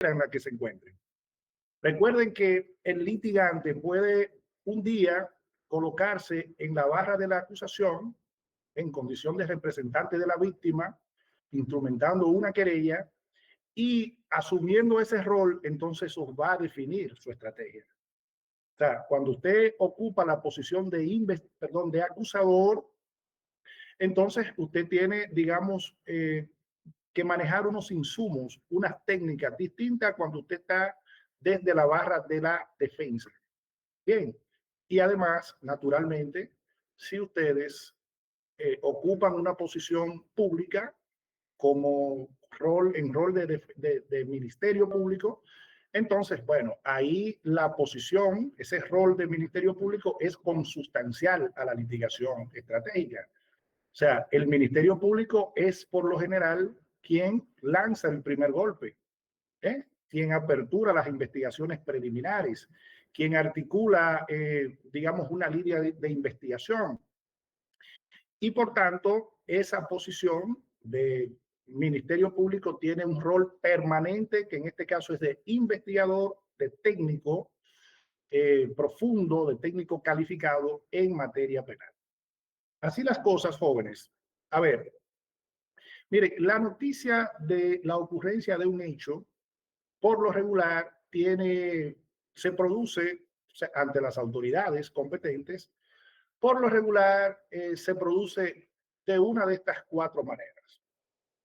industria en la que se encuentren. Recuerden que el litigante puede un día colocarse en la barra de la acusación en condición de representante de la víctima, instrumentando una querella y asumiendo ese rol, entonces os va a definir su estrategia. O sea, cuando usted ocupa la posición de acusador, entonces usted tiene, digamos, que manejar unos insumos, unas técnicas distintas cuando usted está desde la barra de la defensa. Bien, y además, naturalmente, si ustedes ocupan una posición pública como rol de ministerio público, entonces, bueno, ahí la posición, ese rol de ministerio público es consustancial a la litigación estratégica. O sea, el ministerio público es por lo general quien lanza el primer golpe, quien apertura las investigaciones preliminares, quien articula, digamos, una línea de investigación. Y por tanto, esa posición de ministerio público tiene un rol permanente, que en este caso es de investigador, de técnico profundo, de técnico calificado en materia penal. Así las cosas, jóvenes. A ver, mire, la noticia de la ocurrencia de un hecho, por lo regular, se produce ante las autoridades competentes. Por lo regular, se produce de una de estas cuatro maneras.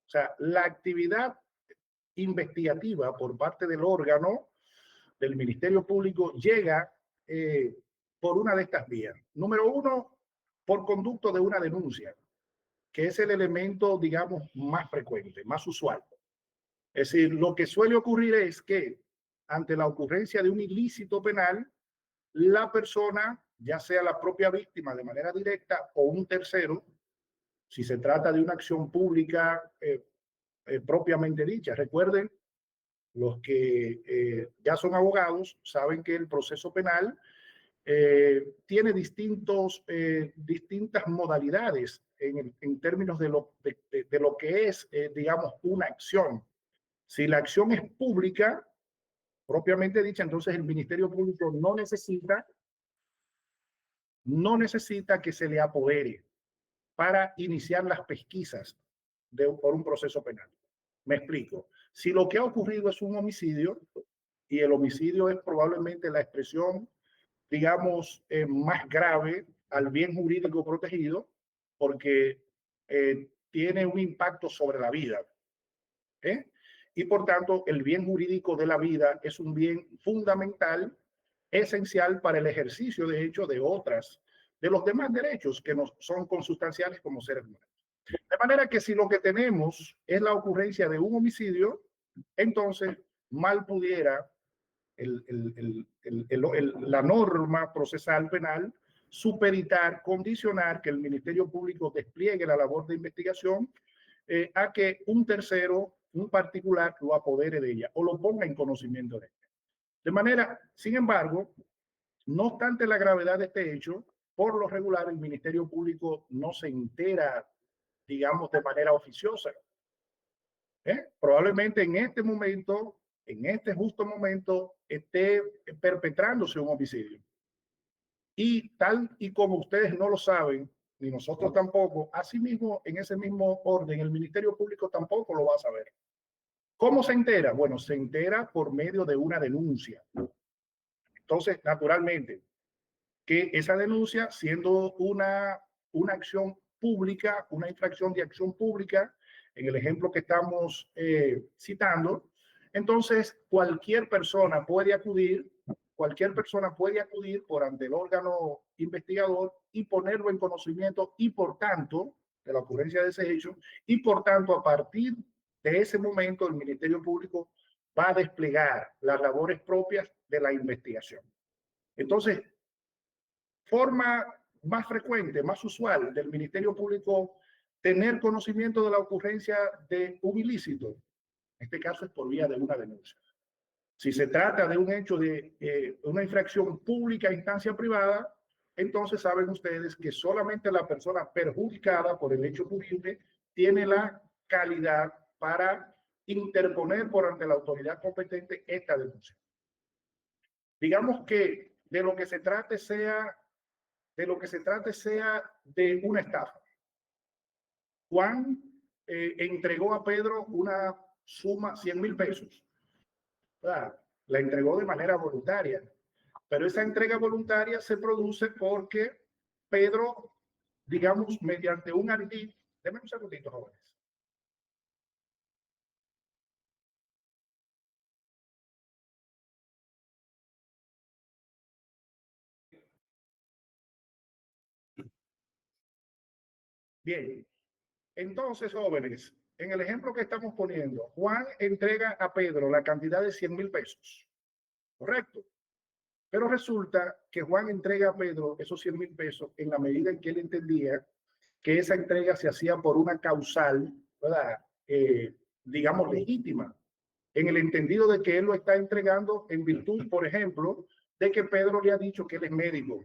O sea, la actividad investigativa por parte del órgano del Ministerio Público llega por una de estas vías. Número uno, por conducto de una denuncia, que es el elemento, digamos, más frecuente, más usual. Es decir, lo que suele ocurrir es que ante la ocurrencia de un ilícito penal, la persona, ya sea la propia víctima de manera directa o un tercero, si se trata de una acción pública propiamente dicha. Recuerden, los que ya son abogados saben que el proceso penal tiene distintas modalidades en términos de lo que es, digamos, una acción. Si la acción es pública, propiamente dicha, entonces el Ministerio Público no necesita que se le apodere para iniciar las pesquisas por un proceso penal. Me explico. Si lo que ha ocurrido es un homicidio, y el homicidio es probablemente la expresión, digamos, más grave al bien jurídico protegido, porque tiene un impacto sobre la vida. Y por tanto, el bien jurídico de la vida es un bien fundamental, esencial para el ejercicio, de hecho, de los demás derechos que nos son consustanciales como seres humanos. De manera que si lo que tenemos es la ocurrencia de un homicidio, entonces mal pudiera la norma procesal penal supeditar, condicionar que el Ministerio Público despliegue la labor de investigación a que un tercero, un particular, lo apodere de ella o lo ponga en conocimiento de ella. De manera, sin embargo, no obstante la gravedad de este hecho, por lo regular el Ministerio Público no se entera, digamos, de manera oficiosa. Probablemente en este momento, en este justo momento, esté perpetrándose un homicidio. Y tal y como ustedes no lo saben, ni nosotros tampoco, asimismo, en ese mismo orden, el Ministerio Público tampoco lo va a saber. ¿Cómo se entera? Bueno, se entera por medio de una denuncia. Entonces, naturalmente, que esa denuncia, siendo una acción pública, una infracción de acción pública, en el ejemplo que estamos citando, entonces cualquier persona puede acudir por ante el órgano investigador y ponerlo en conocimiento y por tanto, de la ocurrencia de ese hecho, y por tanto a partir de ese momento el Ministerio Público va a desplegar las labores propias de la investigación. Entonces, forma más frecuente, más usual del Ministerio Público tener conocimiento de la ocurrencia de un ilícito. En este caso es por vía de una denuncia. Si se trata de un hecho de una infracción pública a instancia privada, entonces saben ustedes que solamente la persona perjudicada por el hecho punible tiene la calidad para interponer por ante la autoridad competente esta denuncia. Digamos que de lo que se trate sea de una estafa. Juan entregó a Pedro una suma, 100,000 pesos. La entregó de manera voluntaria, pero esa entrega voluntaria se produce porque Pedro, digamos, mediante un ardid, denme un segundito, jóvenes. Bien, entonces, jóvenes, en el ejemplo que estamos poniendo, Juan entrega a Pedro la cantidad de 100,000 pesos, ¿correcto? Pero resulta que Juan entrega a Pedro esos 100,000 pesos en la medida en que él entendía que esa entrega se hacía por una causal, ¿verdad? Digamos, legítima, en el entendido de que él lo está entregando en virtud, por ejemplo, de que Pedro le ha dicho que él es médico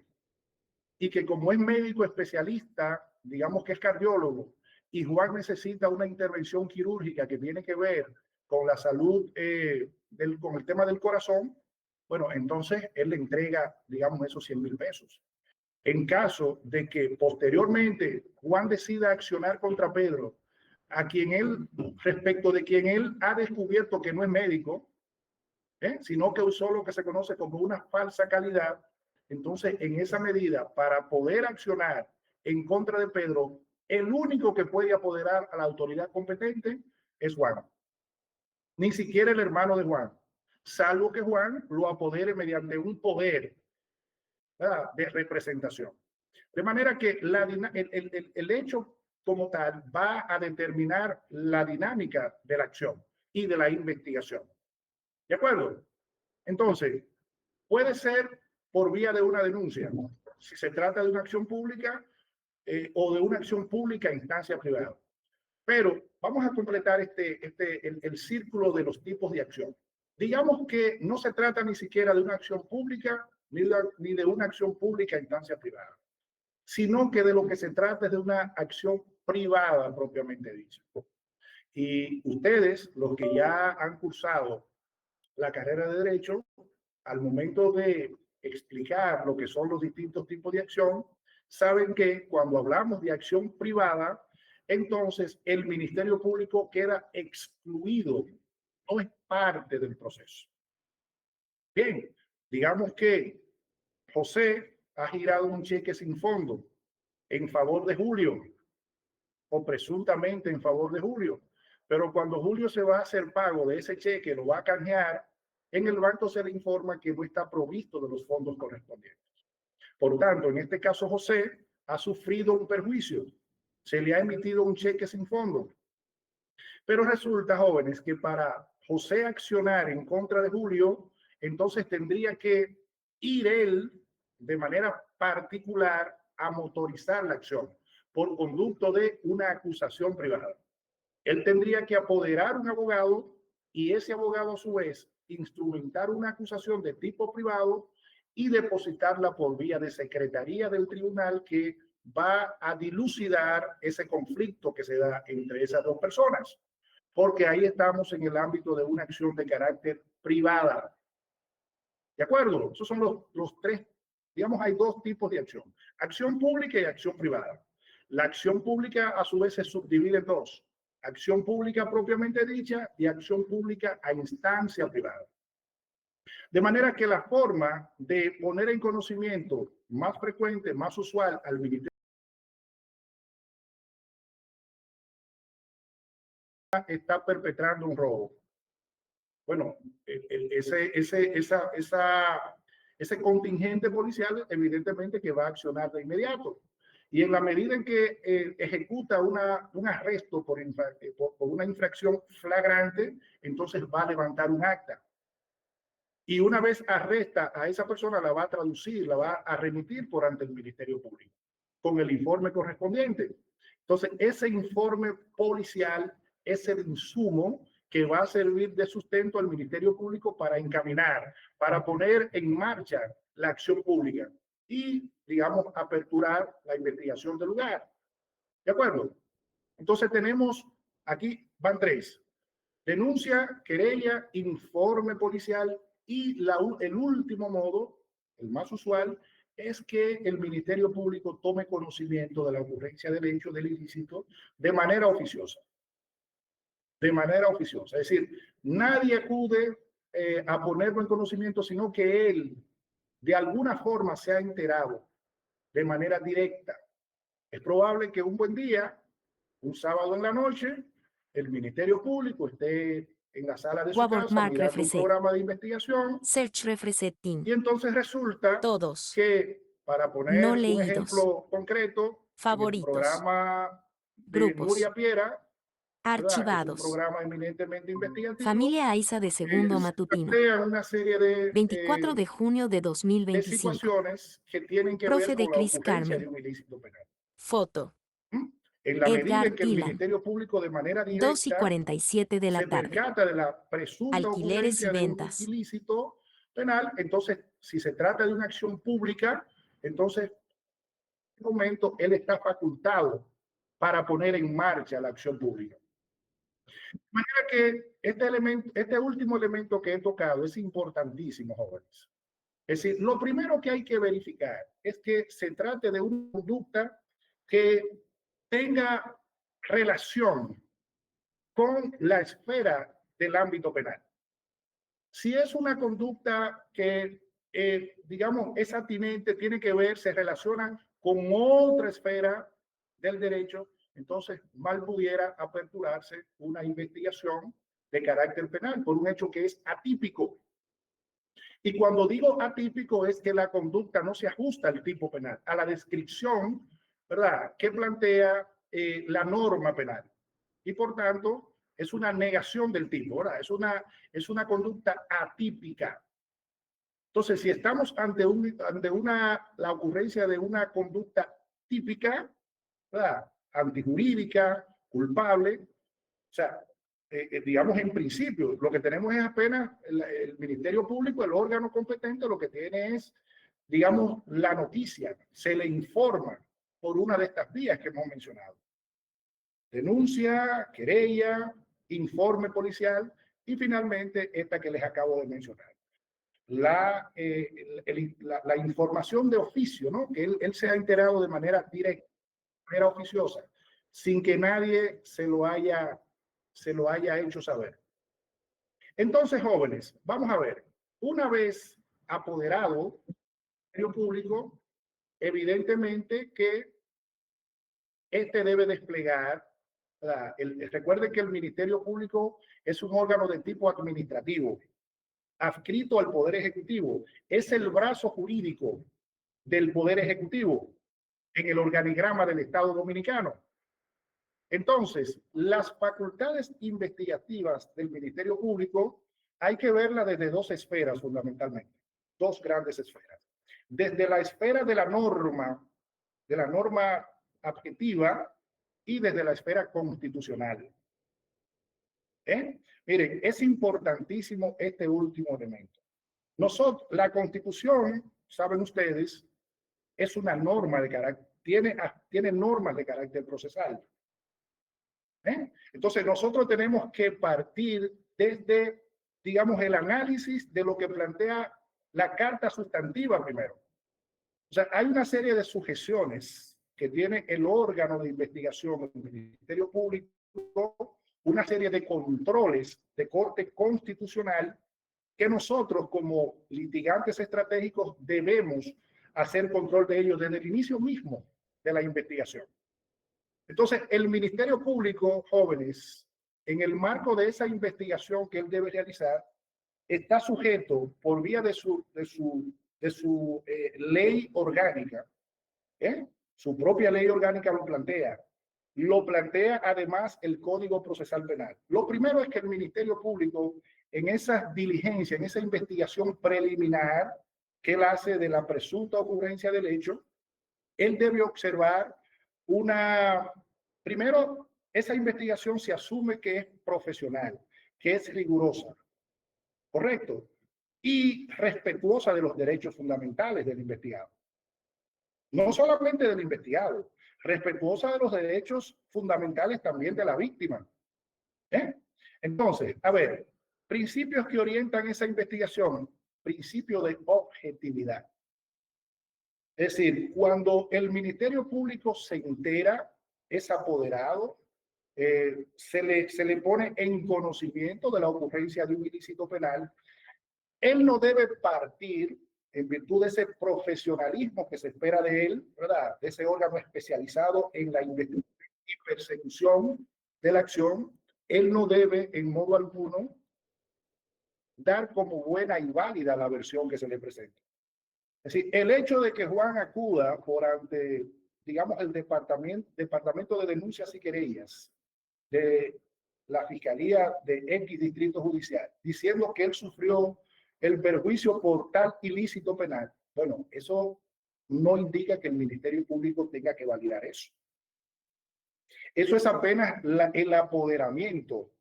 y que como es médico especialista, digamos que es cardiólogo, y Juan necesita una intervención quirúrgica que tiene que ver con la salud, con el tema del corazón, bueno, entonces él le entrega, digamos, esos 100,000 pesos. En caso de que posteriormente Juan decida accionar contra Pedro, a quien él, respecto de quien él ha descubierto que no es médico, sino que usó lo que se conoce como una falsa calidad, entonces en esa medida, para poder accionar en contra de Pedro, el único que puede apoderar a la autoridad competente es Juan. Ni siquiera el hermano de Juan, salvo que Juan lo apodere mediante un poder, ¿verdad?, de representación. De manera que el hecho como tal va a determinar la dinámica de la acción y de la investigación. ¿De acuerdo? Entonces, puede ser por vía de una denuncia, si se trata de una acción pública o de una acción pública en instancia privada. Pero vamos a completar el círculo de los tipos de acción. Digamos que no se trata ni siquiera de una acción pública ni de una acción pública en instancia privada, sino que de lo que se trata es de una acción privada propiamente dicha. Y ustedes, los que ya han cursado la carrera de Derecho, al momento de explicar lo que son los distintos tipos de acción, saben que cuando hablamos de acción privada, entonces el Ministerio Público queda excluido, no es parte del proceso. Bien, digamos que José ha girado un cheque sin fondo en favor de Julio, o presuntamente en favor de Julio, pero cuando Julio se va a hacer pago de ese cheque, lo va a canjear, en el banco se le informa que no está provisto de los fondos correspondientes. Por tanto, en este caso, José ha sufrido un perjuicio. Se le ha emitido un cheque sin fondo. Pero resulta, jóvenes, que para José accionar en contra de Julio, entonces tendría que ir él de manera particular a motorizar la acción por conducto de una acusación privada. Él tendría que apoderar un abogado y ese abogado a su vez instrumentar una acusación de tipo privado y depositarla por vía de secretaría del tribunal que va a dilucidar ese conflicto que se da entre esas dos personas, porque ahí estamos en el ámbito de una acción de carácter privada. ¿De acuerdo? Esos son los tres, digamos, hay dos tipos de acción: acción pública y acción privada. La acción pública a su vez se subdivide en dos: acción pública propiamente dicha y acción pública a instancia privada. De manera que la forma de poner en conocimiento más frecuente, más usual al Ministerio está perpetrando un robo. Bueno, ese contingente policial evidentemente que va a accionar de inmediato. Y en la medida en que ejecuta un arresto por una infracción flagrante, entonces va a levantar un acta. Y una vez arresta a esa persona, la va a traducir, la va a remitir por ante el Ministerio Público con el informe correspondiente. Entonces, ese informe policial es el insumo que va a servir de sustento al Ministerio Público para encaminar, para poner en marcha la acción pública y, digamos, aperturar la investigación del lugar. ¿De acuerdo? Entonces tenemos, aquí van tres: Denuncia, querella, informe policial y el último modo, el más usual, es que el Ministerio Público tome conocimiento de la ocurrencia del hecho del ilícito de manera oficiosa. De manera oficiosa. Es decir, nadie acude a ponerlo en conocimiento, sino que él de alguna forma se ha enterado de manera directa. Es probable que un buen día, un sábado en la noche, el Ministerio Público esté en la sala de su casa mirando un programa de investigación y entonces resulta Todos. que, para poner No un leídos. ejemplo concreto, en el Favoritos. programa de Grupos. Nuria Piera, ¿verdad? Que es un Archivados. programa eminentemente investigativo, Familia Aiza de Segundo se Matutino. plantean una serie 24 de junio de de 2025. situaciones que tienen que Profe ver de con la Cris ocurrencia de Carmen. un ilícito penal. Foto. En la medida Edgar en que el Ilan. Ministerio Público de manera 2:47 de la se tarde. percata de la presunta Alquileres y ocurrencia de un ventas. ilícito penal, entonces, si se trata de una acción pública, entonces, en este momento, él está facultado para poner en marcha la acción pública. De manera que este último elemento que he tocado es importantísimo, jóvenes. Es decir, lo primero que hay que verificar es que se trate de una conducta que tenga relación con la esfera del ámbito penal. Si es una conducta que, digamos, es atinente, tiene que ver, se relaciona con otra esfera del derecho, entonces mal pudiera aperturarse una investigación de carácter penal por un hecho que es atípico. Y cuando digo atípico es que la conducta no se ajusta al tipo penal, a la descripción, ¿verdad?, que plantea la norma penal. Y por tanto, es una negación del tipo, ¿verdad? Es una conducta atípica. Entonces, si estamos ante la ocurrencia de una conducta típica, ¿verdad?, antijurídica, culpable, o sea, digamos, en principio, lo que tenemos es apenas el Ministerio Público, el órgano competente, lo que tiene es, digamos, la noticia, se le informa por una de estas vías que hemos mencionado. Denuncia, querella, informe policial y finalmente esta que les acabo de mencionar. La información de oficio, ¿no? Que él se ha enterado de manera directa, de manera oficiosa, sin que nadie se lo haya hecho saber. Entonces, jóvenes, vamos a ver, una vez apoderado el Ministerio Público, evidentemente que este debe desplegar, recuerden que el Ministerio Público es un órgano de tipo administrativo, adscrito al Poder Ejecutivo, es el brazo jurídico del Poder Ejecutivo en el organigrama del Estado Dominicano. Entonces, las facultades investigativas del Ministerio Público hay que verlas desde dos esferas fundamentalmente, dos grandes esferas. Desde la esfera de la norma objetiva y desde la esfera constitucional. Miren, es importantísimo este último elemento. La Constitución, saben ustedes, es una norma de carácter, tiene normas de carácter procesal. Entonces, nosotros tenemos que partir desde, digamos, el análisis de lo que plantea la Carta Sustantiva primero. O sea, hay una serie de sujeciones que tiene el órgano de investigación del Ministerio Público, una serie de controles de corte constitucional que nosotros como litigantes estratégicos debemos hacer control de ellos desde el inicio mismo de la investigación. Entonces, el Ministerio Público, jóvenes, en el marco de esa investigación que él debe realizar, está sujeto por vía de su ley orgánica, su propia ley orgánica lo plantea además el Código Procesal Penal. Lo primero es que el Ministerio Público, en esa diligencia, en esa investigación preliminar que él hace de la presunta ocurrencia del hecho, él debe observar primero, esa investigación se asume que es profesional, que es rigurosa, ¿correcto? Y respetuosa de los derechos fundamentales del investigado. No solamente del investigado, respetuosa de los derechos fundamentales también de la víctima. Entonces, a ver, principios que orientan esa investigación, principio de objetividad. Es decir, cuando el Ministerio Público se entera, es apoderado, se le pone en conocimiento de la ocurrencia de un ilícito penal, él no debe partir en virtud de ese profesionalismo que se espera de él, ¿verdad? De ese órgano especializado en la investigación y persecución de la acción, él no debe en modo alguno dar como buena y válida la versión que se le presenta. Es decir, el hecho de que Juan acuda por ante, digamos, el departamento de denuncias y querellas de la Fiscalía de X Distrito Judicial, diciendo que él sufrió el perjuicio por tal ilícito penal, bueno, eso no indica que el Ministerio Público tenga que validar eso. Eso es apenas el apoderamiento.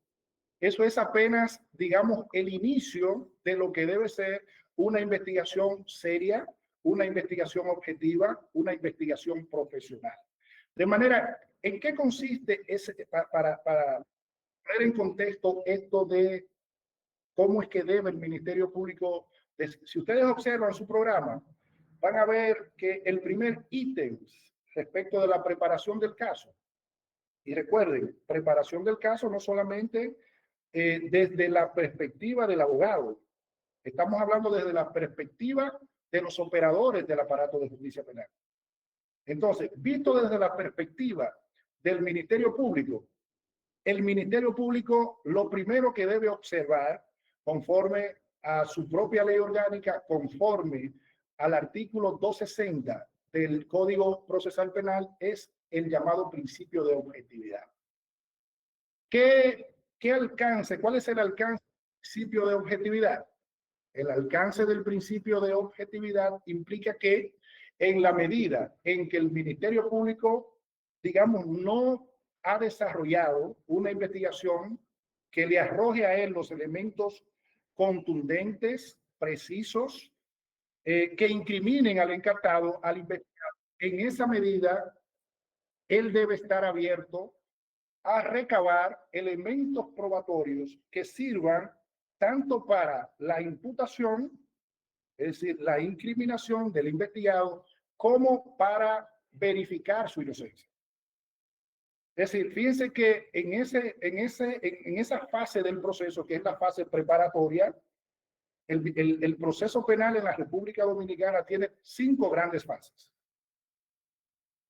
Eso es apenas, digamos, el inicio de lo que debe ser una investigación seria, una investigación objetiva, una investigación profesional. De manera, ¿en qué consiste para poner en contexto esto de cómo es que debe el Ministerio Público? Si ustedes observan su programa, van a ver que el primer ítem respecto de la preparación del caso, y recuerden, preparación del caso no solamente desde la perspectiva del abogado, estamos hablando desde la perspectiva de los operadores del aparato de justicia penal. Entonces, visto desde la perspectiva del Ministerio Público, el Ministerio Público lo primero que debe observar, conforme a su propia ley orgánica, conforme al artículo 260 del Código Procesal Penal, es el llamado principio de objetividad. ¿Qué alcance? ¿Cuál es el alcance del principio de objetividad? El alcance del principio de objetividad implica que en la medida en que el Ministerio Público, digamos, no ha desarrollado una investigación que le arroje a él los elementos contundentes, precisos, que incriminen al encartado, al investigado, en esa medida, él debe estar abierto a recabar elementos probatorios que sirvan tanto para la imputación, es decir, la incriminación del investigado, como para verificar su inocencia. Es decir, fíjense que en esa fase del proceso, que es la fase preparatoria, el proceso penal en la República Dominicana tiene 5 grandes fases.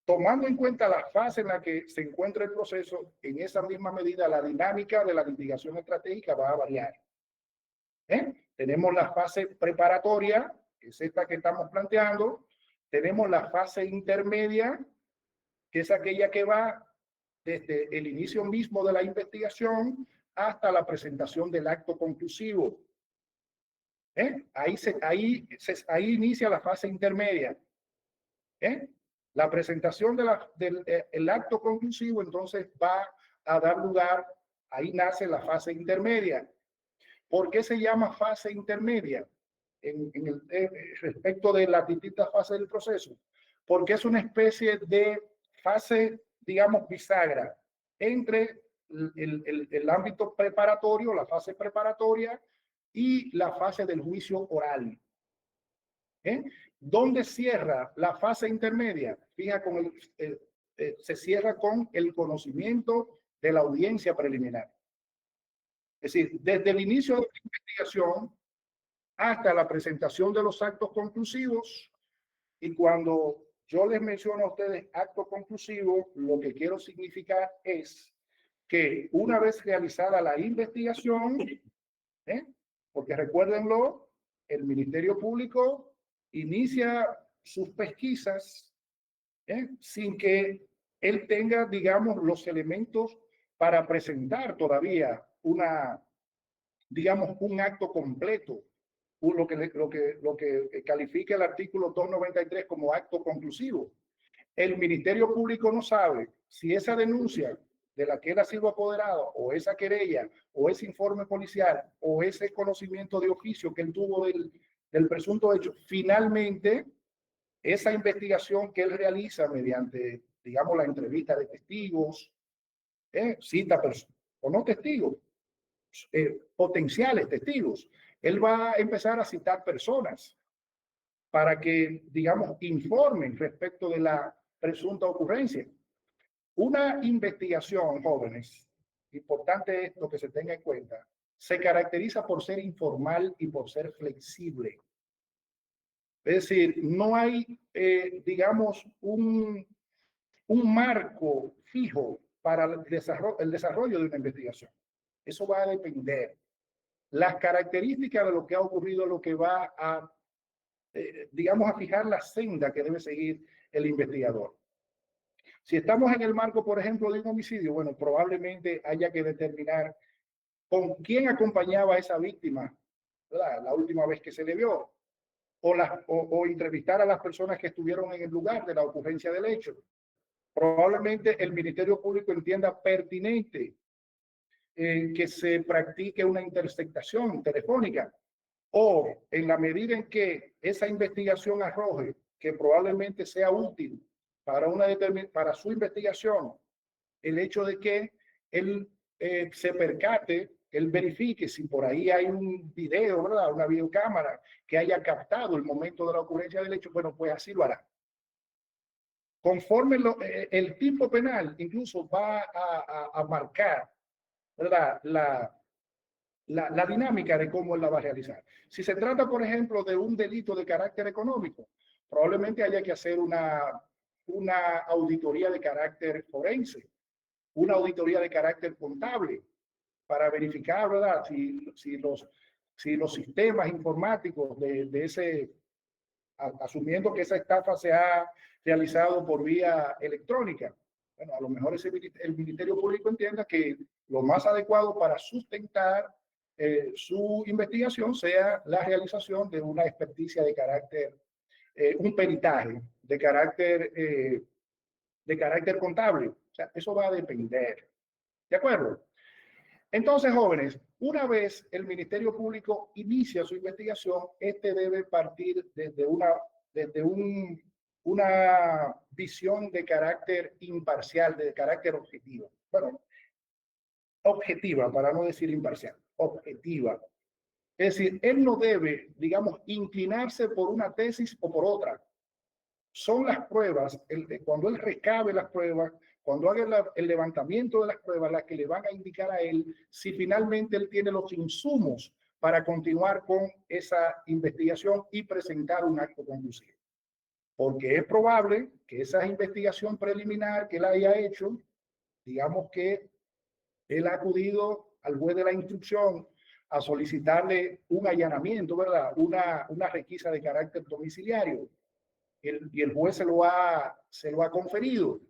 Tomando en cuenta la fase en la que se encuentra el proceso, en esa misma medida la dinámica de la litigación estratégica va a variar. Tenemos la fase preparatoria, que es esta que estamos planteando. Tenemos la fase intermedia, que es aquella que va desde el inicio mismo de la investigación hasta la presentación del acto conclusivo. Ahí inicia la fase intermedia. La presentación del acto conclusivo entonces va a dar lugar, ahí nace la fase intermedia. ¿Por qué se llama fase intermedia respecto de las distintas fases del proceso? Porque es una especie de fase, digamos, bisagra entre el ámbito preparatorio, la fase preparatoria y la fase del juicio oral. ¿Dónde cierra la fase intermedia? Se cierra con el conocimiento de la audiencia preliminar. Es decir, desde el inicio de la investigación hasta la presentación de los actos conclusivos, y cuando yo les menciono a ustedes acto conclusivo, lo que quiero significar es que una vez realizada la investigación, porque recuérdenlo, el Ministerio Público inicia sus pesquisas sin que él tenga, digamos, los elementos para presentar todavía digamos, un acto completo, lo que califica el artículo 293 como acto conclusivo. El Ministerio Público no sabe si esa denuncia de la que él ha sido apoderado, o esa querella, o ese informe policial, o ese conocimiento de oficio que él tuvo del presunto hecho, finalmente esa investigación que él realiza mediante, digamos, la entrevista de testigos, cita o no testigos, potenciales testigos. Él va a empezar a citar personas para que, digamos, informen respecto de la presunta ocurrencia. Una investigación, jóvenes, importante esto que se tenga en cuenta, se caracteriza por ser informal y por ser flexible. Es decir, no hay, digamos, un marco fijo para el desarrollo de una investigación. Eso va a depender. Las características de lo que ha ocurrido, lo que va a, digamos, a fijar la senda que debe seguir el investigador. Si estamos en el marco, por ejemplo, de un homicidio, bueno, probablemente haya que determinar con quién acompañaba a esa víctima, ¿verdad? La última vez que se le vio, o entrevistar a las personas que estuvieron en el lugar de la ocurrencia del hecho. Probablemente el Ministerio Público entienda pertinente que se practique una interceptación telefónica, o en la medida en que esa investigación arroje que probablemente sea útil para su investigación, el hecho de que él se percate, él verifique si por ahí hay un video, ¿verdad? Una videocámara que haya captado el momento de la ocurrencia del hecho, bueno, pues así lo hará. Conforme el tipo penal incluso va a marcar, ¿verdad? La dinámica de cómo él la va a realizar. Si se trata, por ejemplo, de un delito de carácter económico, probablemente haya que hacer una auditoría de carácter forense, una auditoría de carácter contable, para verificar, ¿verdad? Si los sistemas informáticos de ese, asumiendo que esa estafa se ha realizado por vía electrónica, bueno, a lo mejor el Ministerio Público entienda que lo más adecuado para sustentar su investigación sea la realización de una experticia de carácter, un peritaje de carácter contable. O sea, eso va a depender. ¿De acuerdo? Entonces, jóvenes, una vez el Ministerio Público inicia su investigación, este debe partir desde una visión de carácter imparcial, de carácter objetivo. Bueno, objetiva, para no decir imparcial, objetiva. Es decir, él no debe, digamos, inclinarse por una tesis o por otra. Son las pruebas, cuando él recabe las pruebas, cuando haga el levantamiento de las pruebas, las que le van a indicar a él si finalmente él tiene los insumos para continuar con esa investigación y presentar un acto conclusivo. Porque es probable que esa investigación preliminar que él haya hecho, digamos que él ha acudido al juez de la instrucción a solicitarle un allanamiento, ¿verdad? Una requisa de carácter domiciliario. Y el juez se lo ha conferido.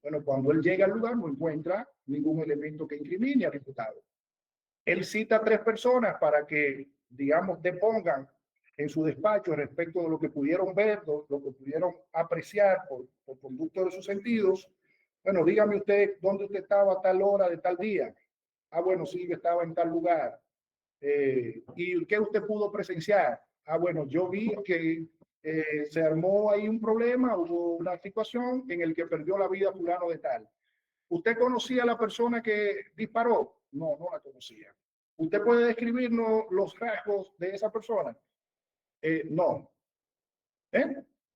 Bueno, cuando él llega al lugar no encuentra ningún elemento que incrimine al imputado. Él cita a 3 personas para que, digamos, depongan en su despacho respecto de lo que pudieron ver, lo que pudieron apreciar por conducto de sus sentidos. Bueno, dígame usted dónde usted estaba a tal hora de tal día. Ah, bueno, sí, yo estaba en tal lugar. ¿Y qué usted pudo presenciar? Ah, bueno, yo vi que se armó ahí un problema, hubo una situación en el que perdió la vida fulano de tal. ¿Usted conocía a la persona que disparó? No, no la conocía. ¿Usted puede describirnos los rasgos de esa persona? No.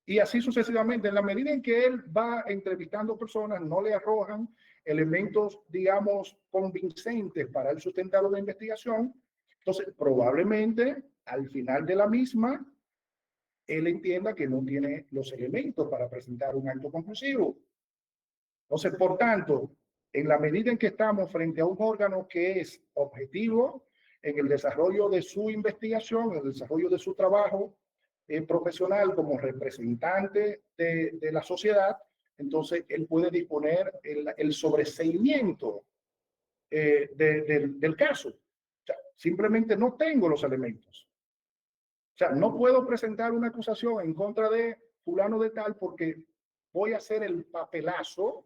Y así sucesivamente. En la medida en que él va entrevistando personas, no le arrojan elementos, digamos, convincentes para el sustentar una investigación. Entonces, probablemente al final de la misma, él entienda que no tiene los elementos para presentar un acto conclusivo. Entonces, por tanto, en la medida en que estamos frente a un órgano que es objetivo en el desarrollo de su investigación, en el desarrollo de su trabajo profesional como representante de la sociedad, entonces él puede disponer el sobreseimiento del caso. O sea, simplemente no tengo los elementos. O sea, no puedo presentar una acusación en contra de fulano de tal porque voy a hacer el papelazo.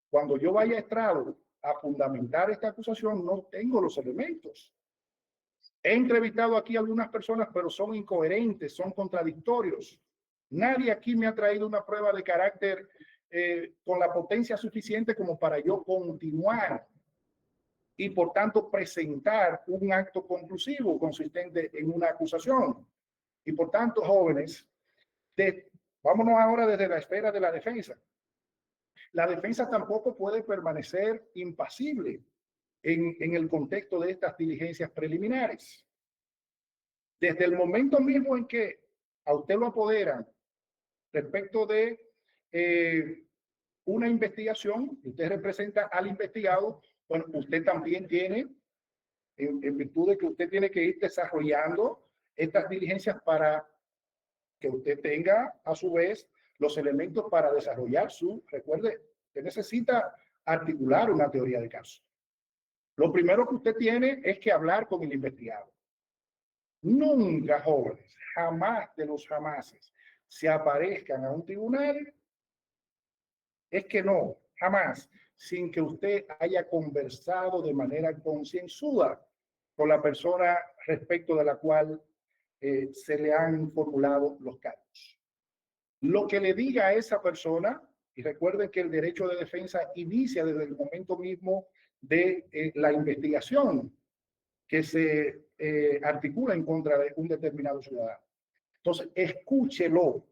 Cuando yo vaya a estrado a fundamentar esta acusación, no tengo los elementos. He entrevistado aquí a algunas personas, pero son incoherentes, son contradictorios. Nadie aquí me ha traído una prueba de carácter con la potencia suficiente como para yo continuar y por tanto presentar un acto conclusivo consistente en una acusación. Y por tanto, jóvenes, vámonos ahora desde la esfera de la defensa. La defensa tampoco puede permanecer impasible en el contexto de estas diligencias preliminares. Desde el momento mismo en que a usted lo apoderan respecto de una investigación, usted representa al investigado, bueno, usted también tiene, en virtud de que usted tiene que ir desarrollando estas diligencias para que usted tenga a su vez los elementos para desarrollar recuerde, usted necesita articular una teoría de caso. Lo primero que usted tiene es que hablar con el investigado. Nunca, jóvenes, jamás de los jamases, se aparezcan a un tribunal, es que no, jamás, sin que usted haya conversado de manera concienzuda con la persona respecto de la cual se le han formulado los cargos. Lo que le diga a esa persona, y recuerden que el derecho de defensa inicia desde el momento mismo de la investigación que se articula en contra de un determinado ciudadano. Entonces, escúchelo.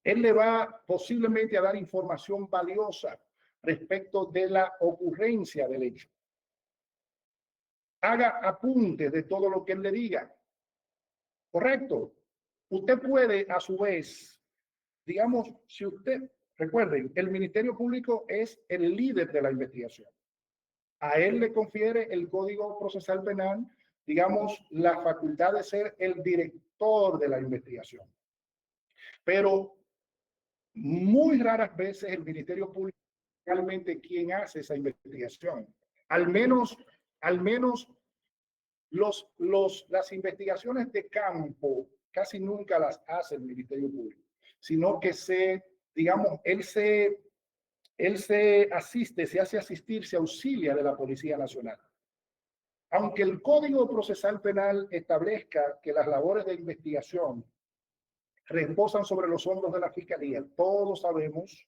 Él le va posiblemente a dar información valiosa respecto de la ocurrencia del hecho. Haga apuntes de todo lo que él le diga. ¿Correcto? Usted puede, a su vez, digamos, si usted, recuerden, el Ministerio Público es el líder de la investigación. A él le confiere el Código Procesal Penal, digamos, la facultad de ser el director de la investigación. Pero muy raras veces el Ministerio Público es realmente quien hace esa investigación. Al menos las investigaciones de campo casi nunca las hace el Ministerio Público, sino que digamos, él se asiste, se hace asistir, se auxilia de la Policía Nacional. Aunque el Código Procesal Penal establezca que las labores de investigación reposan sobre los hombros de la Fiscalía, todos sabemos,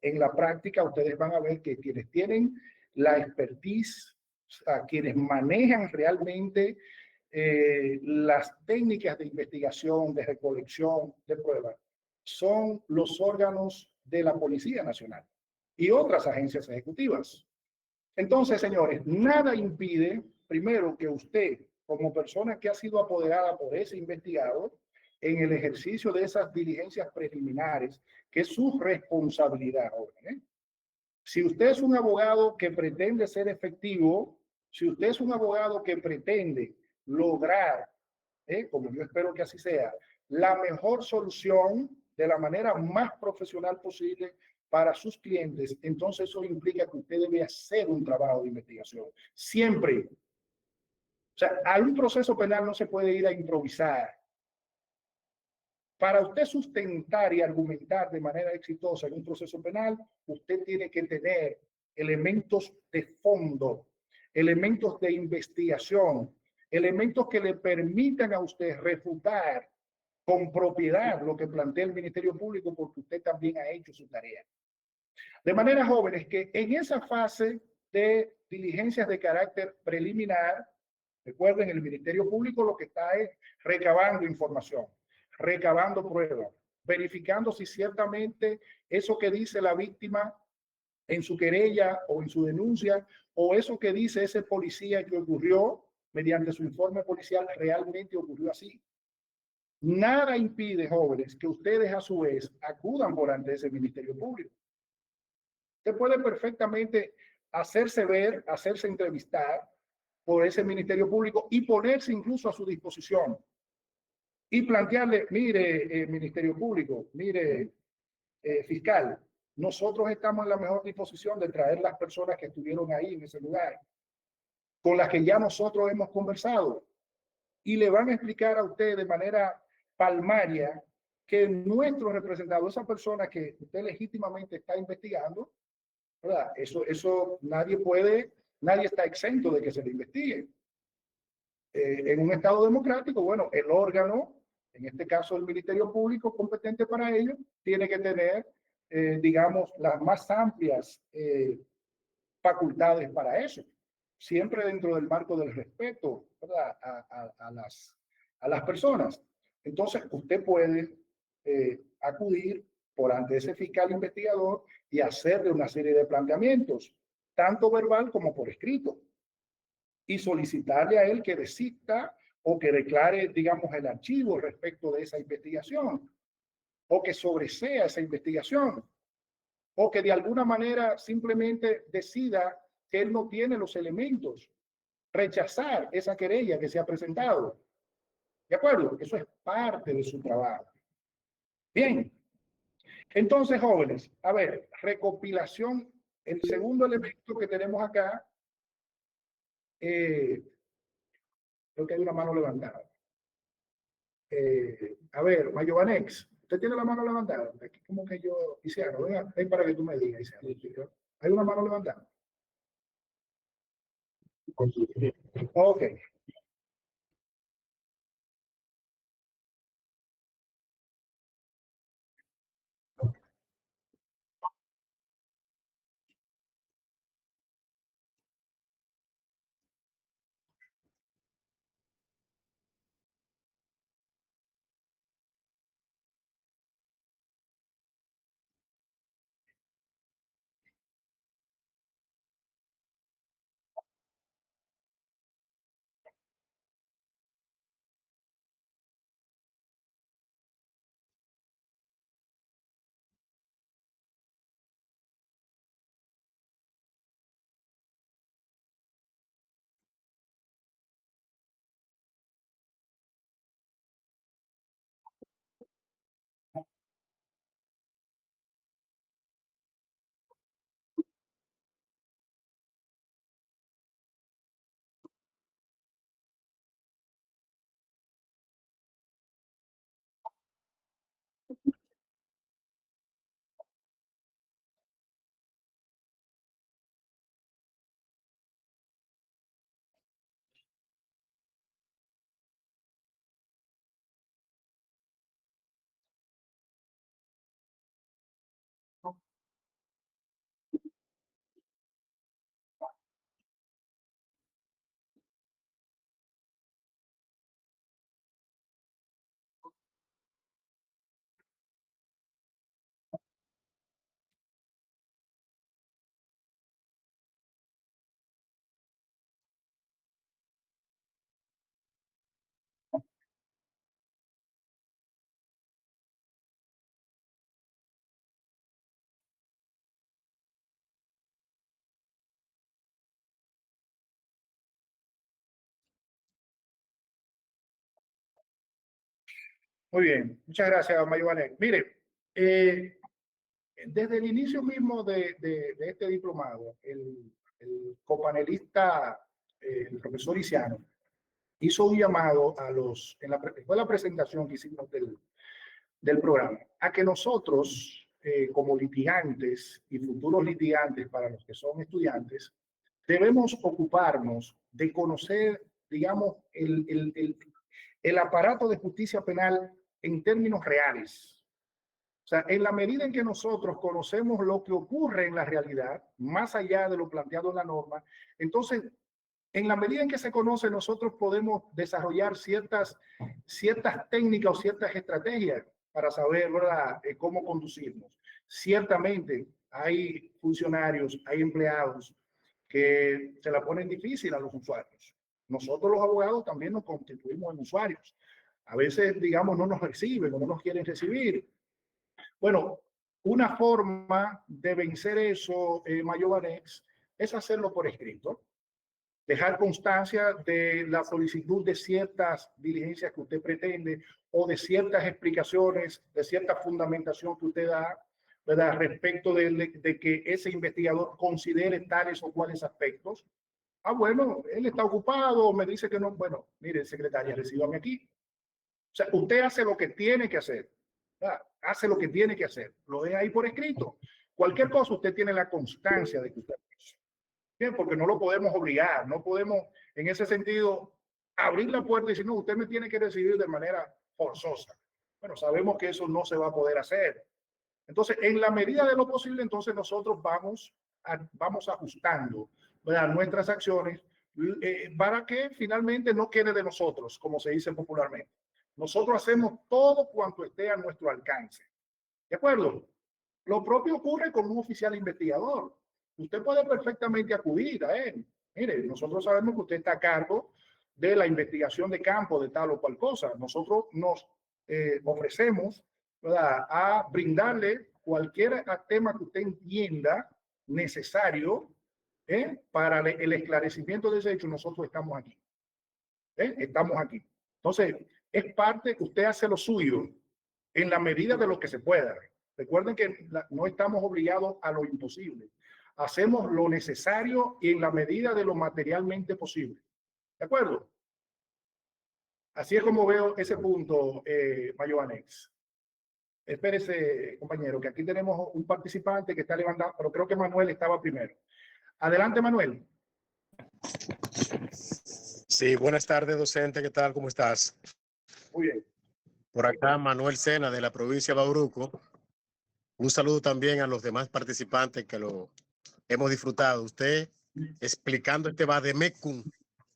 en la práctica ustedes van a ver que quienes tienen la expertise, a quienes manejan realmente las técnicas de investigación, de recolección de pruebas, son los órganos de la Policía Nacional y otras agencias ejecutivas. Entonces, señores, nada impide, primero, que usted, como persona que ha sido apoderada por ese investigado, en el ejercicio de esas diligencias preliminares, que es su responsabilidad, joven. Si usted es un abogado que pretende ser efectivo, si usted es un abogado que pretende lograr, como yo espero que así sea, la mejor solución de la manera más profesional posible para sus clientes, entonces eso implica que usted debe hacer un trabajo de investigación. Siempre. O sea, a un proceso penal no se puede ir a improvisar. Para usted sustentar y argumentar de manera exitosa en un proceso penal, usted tiene que tener elementos de fondo, elementos de investigación, elementos que le permitan a usted refutar con propiedad lo que plantea el Ministerio Público, porque usted también ha hecho su tarea. De manera, jóvenes, que en esa fase de diligencias de carácter preliminar, recuerden, el Ministerio Público lo que está es recabando información, recabando pruebas, verificando si ciertamente eso que dice la víctima en su querella o en su denuncia, o eso que dice ese policía que ocurrió mediante su informe policial realmente ocurrió así. Nada impide, jóvenes, que ustedes a su vez acudan por ante ese Ministerio Público. Usted puede perfectamente hacerse ver, hacerse entrevistar por ese Ministerio Público y ponerse incluso a su disposición y plantearle, mire, Ministerio Público, mire, fiscal, nosotros estamos en la mejor disposición de traer las personas que estuvieron ahí en ese lugar, con las que ya nosotros hemos conversado, y le van a explicar a usted de manera palmaria que nuestro representado, esa persona que usted legítimamente está investigando, ¿verdad? Eso nadie está exento de que se le investigue. En un Estado democrático, bueno, el órgano, en este caso el Ministerio Público competente para ello, tiene que tener, digamos, las más amplias facultades para eso, siempre dentro del marco del respeto, ¿verdad? A las personas. Entonces, usted puede acudir por ante ese fiscal investigador y hacerle una serie de planteamientos, tanto verbal como por escrito, y solicitarle a él que desista o que declare, digamos, el archivo respecto de esa investigación, o que sobresea esa investigación, o que de alguna manera simplemente decida que él no tiene los elementos, rechazar esa querella que se ha presentado. ¿De acuerdo? Eso es parte de su trabajo. Bien, entonces, jóvenes, a ver, recopilación, el segundo elemento que tenemos acá, creo que hay una mano levantada. A ver, Mayovanex, ¿usted tiene la mano levantada? Aquí como que yo, Isiano, ven para que tú me digas, Isiano. ¿Hay una mano levantada? Ok. Muy bien, muchas gracias, Mayovanex. Mire, desde el inicio mismo de este diplomado, el copanelista, el profesor Isiano, hizo un llamado a los, fue la presentación que hicimos del programa, a que nosotros, como litigantes y futuros litigantes para los que son estudiantes, debemos ocuparnos de conocer, digamos, el aparato de justicia penal en términos reales. O sea, en la medida en que nosotros conocemos lo que ocurre en la realidad, más allá de lo planteado en la norma, entonces, en la medida en que se conoce, nosotros podemos desarrollar ciertas técnicas o ciertas estrategias para saber, ¿verdad?, cómo conducirnos. Ciertamente hay funcionarios, hay empleados que se la ponen difícil a los usuarios. Nosotros los abogados también nos constituimos en usuarios. A veces, digamos, no nos reciben o no nos quieren recibir. Bueno, una forma de vencer eso, Mayovanex, es hacerlo por escrito. Dejar constancia de la solicitud de ciertas diligencias que usted pretende o de ciertas explicaciones, de cierta fundamentación que usted da, ¿verdad?, respecto de que ese investigador considere tales o cuales aspectos. Ah, bueno, él está ocupado, me dice que no. Bueno, mire, secretaria, recíbame aquí. O sea, usted hace lo que tiene que hacer. ¿Verdad? Hace lo que tiene que hacer. Lo deja ahí por escrito. Cualquier cosa, usted tiene la constancia de que usted lo hizo. Bien, porque no lo podemos obligar, no podemos en ese sentido abrir la puerta y decir, no, usted me tiene que recibir de manera forzosa. Bueno, sabemos que eso no se va a poder hacer. Entonces, en la medida de lo posible, entonces nosotros vamos vamos ajustando, ¿verdad?, nuestras acciones para que finalmente no quede de nosotros, como se dice popularmente. Nosotros hacemos todo cuanto esté a nuestro alcance. ¿De acuerdo? Lo propio ocurre con un oficial investigador. Usted puede perfectamente acudir a él. Mire, nosotros sabemos que usted está a cargo de la investigación de campo de tal o cual cosa. Nosotros nos ofrecemos, ¿verdad?, a brindarle cualquier tema que usted entienda necesario para el esclarecimiento de ese hecho. Nosotros estamos aquí. Estamos aquí. Entonces, es parte que usted hace lo suyo en la medida de lo que se pueda. Recuerden que no estamos obligados a lo imposible. Hacemos lo necesario y en la medida de lo materialmente posible. ¿De acuerdo? Así es como veo ese punto, Mayoanex. Espérese, compañero, que aquí tenemos un participante que está levantando, pero creo que Manuel estaba primero. Adelante, Manuel. Sí, buenas tardes, docente. ¿Qué tal? ¿Cómo estás? Muy bien. Por acá, Manuel Sena, de la provincia de Bauruco. Un saludo también a los demás participantes que lo hemos disfrutado. Usted explicando este vademecum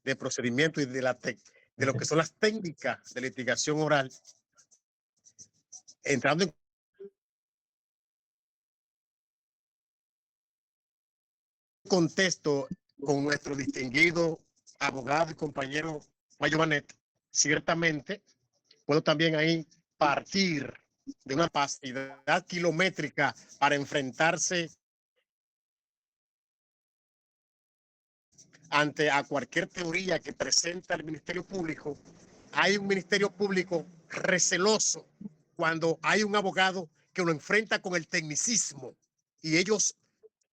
de procedimiento y de lo que son las técnicas de litigación oral, entrando en contexto con nuestro distinguido abogado y compañero Mayo Banet. Ciertamente puedo también ahí partir de una capacidad kilométrica para enfrentarse ante a cualquier teoría que presenta el Ministerio Público. Hay un Ministerio Público receloso cuando hay un abogado que lo enfrenta con el tecnicismo y ellos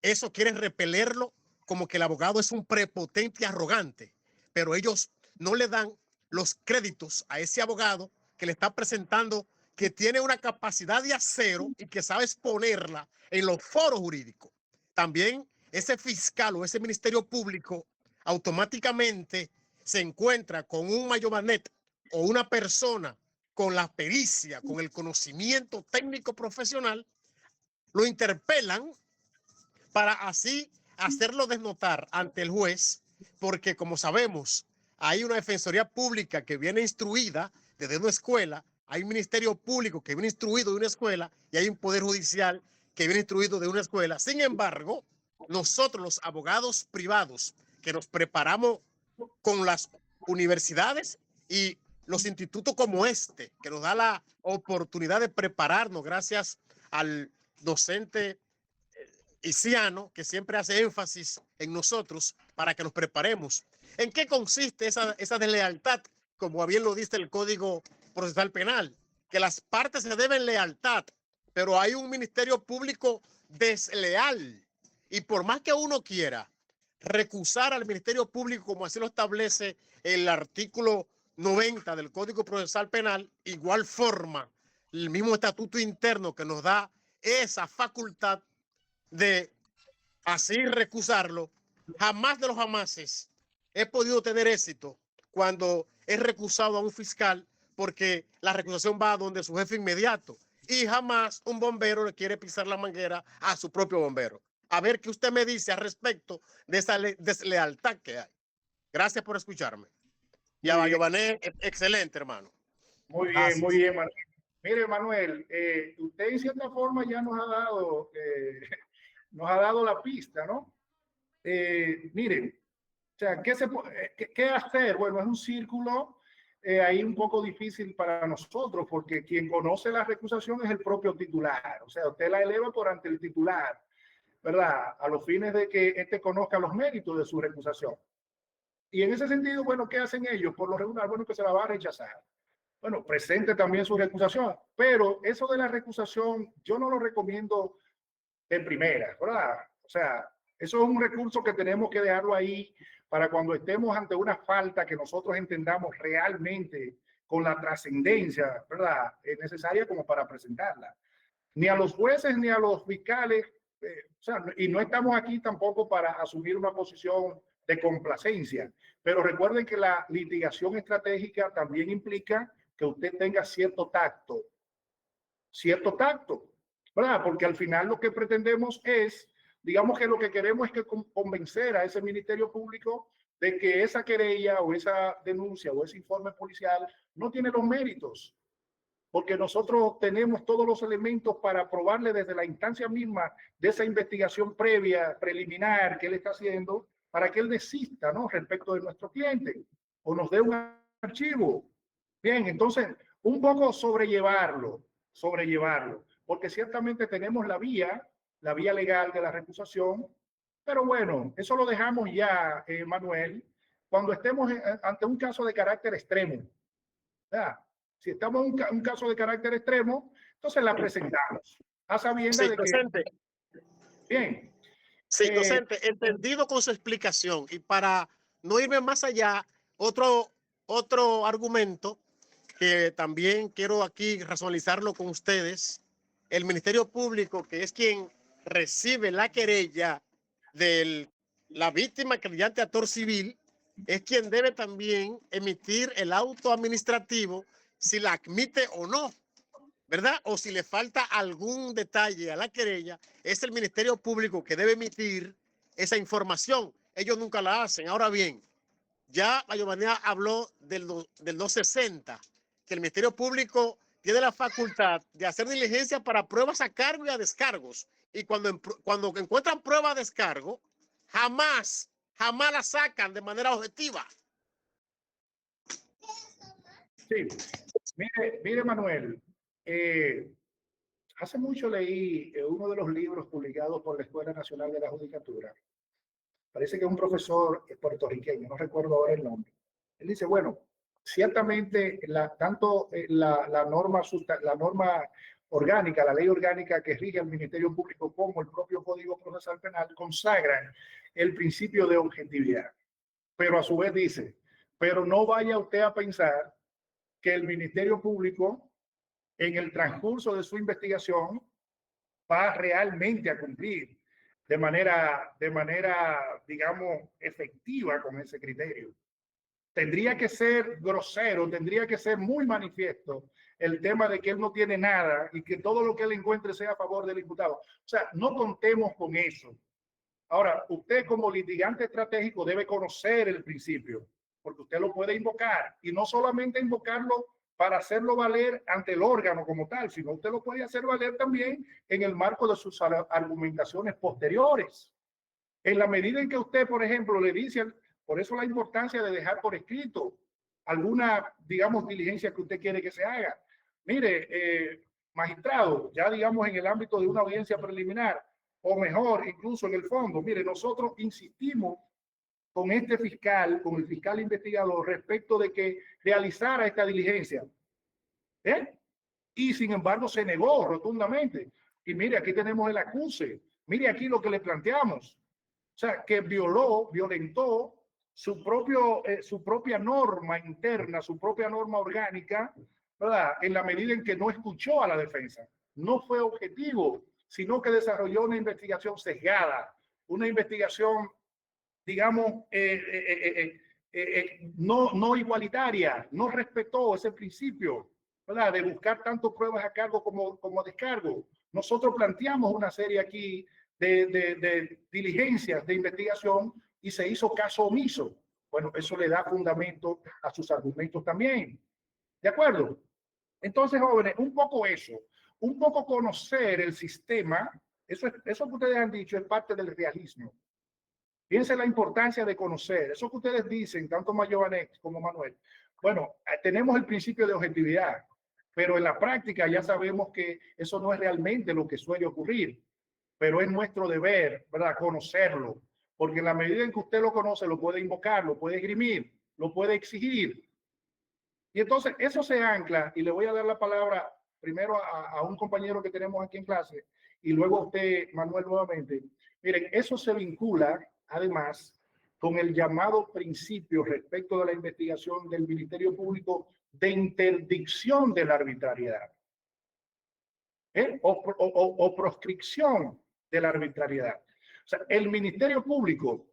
eso quieren repelerlo como que el abogado es un prepotente y arrogante, pero ellos no le dan los créditos a ese abogado que le está presentando, que tiene una capacidad de acero y que sabe exponerla en los foros jurídicos. También ese fiscal o ese Ministerio Público automáticamente se encuentra con un mayobanet o una persona con la pericia, con el conocimiento técnico profesional, lo interpelan para así hacerlo desnotar ante el juez, porque como sabemos, hay una defensoría pública que viene instruida desde una escuela, hay un ministerio público que viene instruido de una escuela y hay un poder judicial que viene instruido de una escuela. Sin embargo, nosotros los abogados privados que nos preparamos con las universidades y los institutos como este, que nos da la oportunidad de prepararnos gracias al docente Isiano, que siempre hace énfasis en nosotros para que nos preparemos. ¿En qué consiste esa deslealtad? Como bien lo dice el Código Procesal Penal, que las partes se deben lealtad, pero hay un Ministerio Público desleal. Y por más que uno quiera recusar al Ministerio Público, como así lo establece el artículo 90 del Código Procesal Penal, igual forma, el mismo estatuto interno que nos da esa facultad de así recusarlo, jamás de los jamases he podido tener éxito cuando he recusado a un fiscal, porque la recusación va a donde su jefe inmediato y jamás un bombero le quiere pisar la manguera a su propio bombero. A ver qué usted me dice al respecto de esa deslealtad que hay. Gracias por escucharme. Y a Giovanni, excelente, hermano. Muy bien, muy bien, Manuel. Mire, Manuel, usted en cierta forma ya nos ha dado la pista, ¿no? Miren, o sea, ¿qué hacer? Bueno, es un círculo ahí un poco difícil para nosotros, porque quien conoce la recusación es el propio titular. O sea, usted la eleva por ante el titular, ¿verdad? A los fines de que éste conozca los méritos de su recusación. Y en ese sentido, bueno, ¿qué hacen ellos? Por lo regular, bueno, que se la va a rechazar. Bueno, presente también su recusación, pero eso de la recusación yo no lo recomiendo en primera, ¿verdad? O sea, eso es un recurso que tenemos que dejarlo ahí para cuando estemos ante una falta que nosotros entendamos realmente con la trascendencia, ¿verdad?, es necesaria como para presentarla. Ni a los jueces ni a los fiscales, o sea, y no estamos aquí tampoco para asumir una posición de complacencia, pero recuerden que la litigación estratégica también implica que usted tenga cierto tacto, ¿verdad? Porque al final lo que pretendemos es digamos que lo que queremos es que convencer a ese Ministerio Público de que esa querella o esa denuncia o ese informe policial no tiene los méritos, porque nosotros tenemos todos los elementos para probarle desde la instancia misma de esa investigación previa, preliminar que él está haciendo, para que él desista, ¿no?, respecto de nuestro cliente o nos dé un archivo. Bien, entonces, un poco sobrellevarlo, porque ciertamente tenemos la vía legal de la recusación, pero bueno, eso lo dejamos ya, Manuel, cuando estemos ante un caso de carácter extremo. ¿Verdad? Si estamos en un caso de carácter extremo, entonces la presentamos, a sabiendas Sí, de que... docente. Bien. Sí, docente, entendido con su explicación. Y para no irme más allá, otro argumento que también quiero aquí racionalizarlo con ustedes. El Ministerio Público, que es quien recibe la querella de la víctima creyente actor civil, es quien debe también emitir el auto administrativo si la admite o no, ¿verdad? O si le falta algún detalle a la querella, es el Ministerio Público que debe emitir esa información. Ellos nunca la hacen. Ahora bien, ya Mayomanía habló del 260, que el Ministerio Público tiene la facultad de hacer diligencia para pruebas a cargo y a descargos. Y cuando encuentran prueba a descargo, jamás la sacan de manera objetiva. Sí, mire Manuel, hace mucho leí uno de los libros publicados por la Escuela Nacional de la Judicatura. Parece que es un profesor puertorriqueño, no recuerdo ahora el nombre. Él dice, bueno, ciertamente tanto la norma orgánica, la ley orgánica que rige al Ministerio Público como el propio Código Procesal Penal consagran el principio de objetividad. Pero a su vez dice, pero no vaya usted a pensar que el Ministerio Público en el transcurso de su investigación va realmente a cumplir de manera, digamos, efectiva con ese criterio. Tendría que ser grosero, tendría que ser muy manifiesto el tema de que él no tiene nada y que todo lo que él encuentre sea a favor del imputado. O sea, no contemos con eso. Ahora, usted como litigante estratégico debe conocer el principio, porque usted lo puede invocar y no solamente invocarlo para hacerlo valer ante el órgano como tal, sino usted lo puede hacer valer también en el marco de sus argumentaciones posteriores. En la medida en que usted, por ejemplo, le dice, por eso la importancia de dejar por escrito alguna, digamos, diligencia que usted quiere que se haga. Mire, magistrado, ya digamos en el ámbito de una audiencia preliminar, o mejor, incluso en el fondo, mire, nosotros insistimos con este fiscal, con el fiscal investigador, respecto de que realizara esta diligencia. Y sin embargo se negó rotundamente. Y mire, aquí tenemos el acuse. Mire aquí lo que le planteamos. O sea, que violentó su propia norma interna, su propia norma orgánica, ¿verdad? En la medida en que no escuchó a la defensa. No fue objetivo, sino que desarrolló una investigación sesgada, una investigación, digamos, no igualitaria, no respetó ese principio, ¿verdad?, de buscar tanto pruebas a cargo como a descargo. Nosotros planteamos una serie aquí de diligencias de investigación y se hizo caso omiso. Bueno, eso le da fundamento a sus argumentos también. ¿De acuerdo? Entonces, jóvenes, un poco eso, un poco conocer el sistema, eso que ustedes han dicho es parte del realismo. Fíjense la importancia de conocer, eso que ustedes dicen, tanto Mayobanex como Manuel. Bueno, tenemos el principio de objetividad, pero en la práctica ya sabemos que eso no es realmente lo que suele ocurrir, pero es nuestro deber, ¿verdad?, conocerlo, porque en la medida en que usted lo conoce, lo puede invocar, lo puede esgrimir, lo puede exigir. Y entonces eso se ancla, y le voy a dar la palabra primero a un compañero que tenemos aquí en clase, y luego a usted, Manuel, nuevamente. Miren, eso se vincula, además, con el llamado principio respecto de la investigación del Ministerio Público de interdicción de la arbitrariedad, o proscripción de la arbitrariedad. O sea, el Ministerio Público,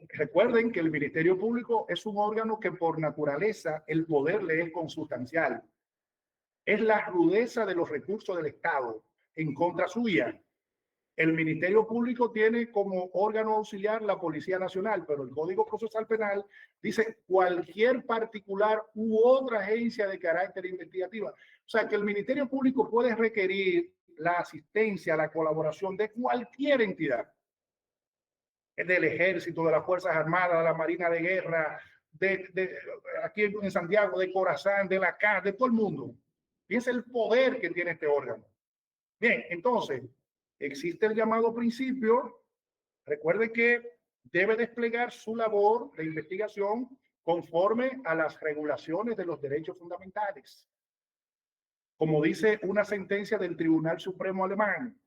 recuerden que el Ministerio Público es un órgano que por naturaleza el poder le es consustancial. Es la rudeza de los recursos del Estado en contra suya. El Ministerio Público tiene como órgano auxiliar la Policía Nacional, pero el Código Procesal Penal dice cualquier particular u otra agencia de carácter investigativa. O sea, que el Ministerio Público puede requerir la asistencia, la colaboración de cualquier entidad, del Ejército, de las Fuerzas Armadas, de la Marina de Guerra, aquí en Santiago, de Corazán, de la CAS, de todo el mundo. Piensa el poder que tiene este órgano. Bien, entonces, existe el llamado principio. Recuerde que debe desplegar su labor de investigación conforme a las regulaciones de los derechos fundamentales. Como dice una sentencia del Tribunal Supremo alemán,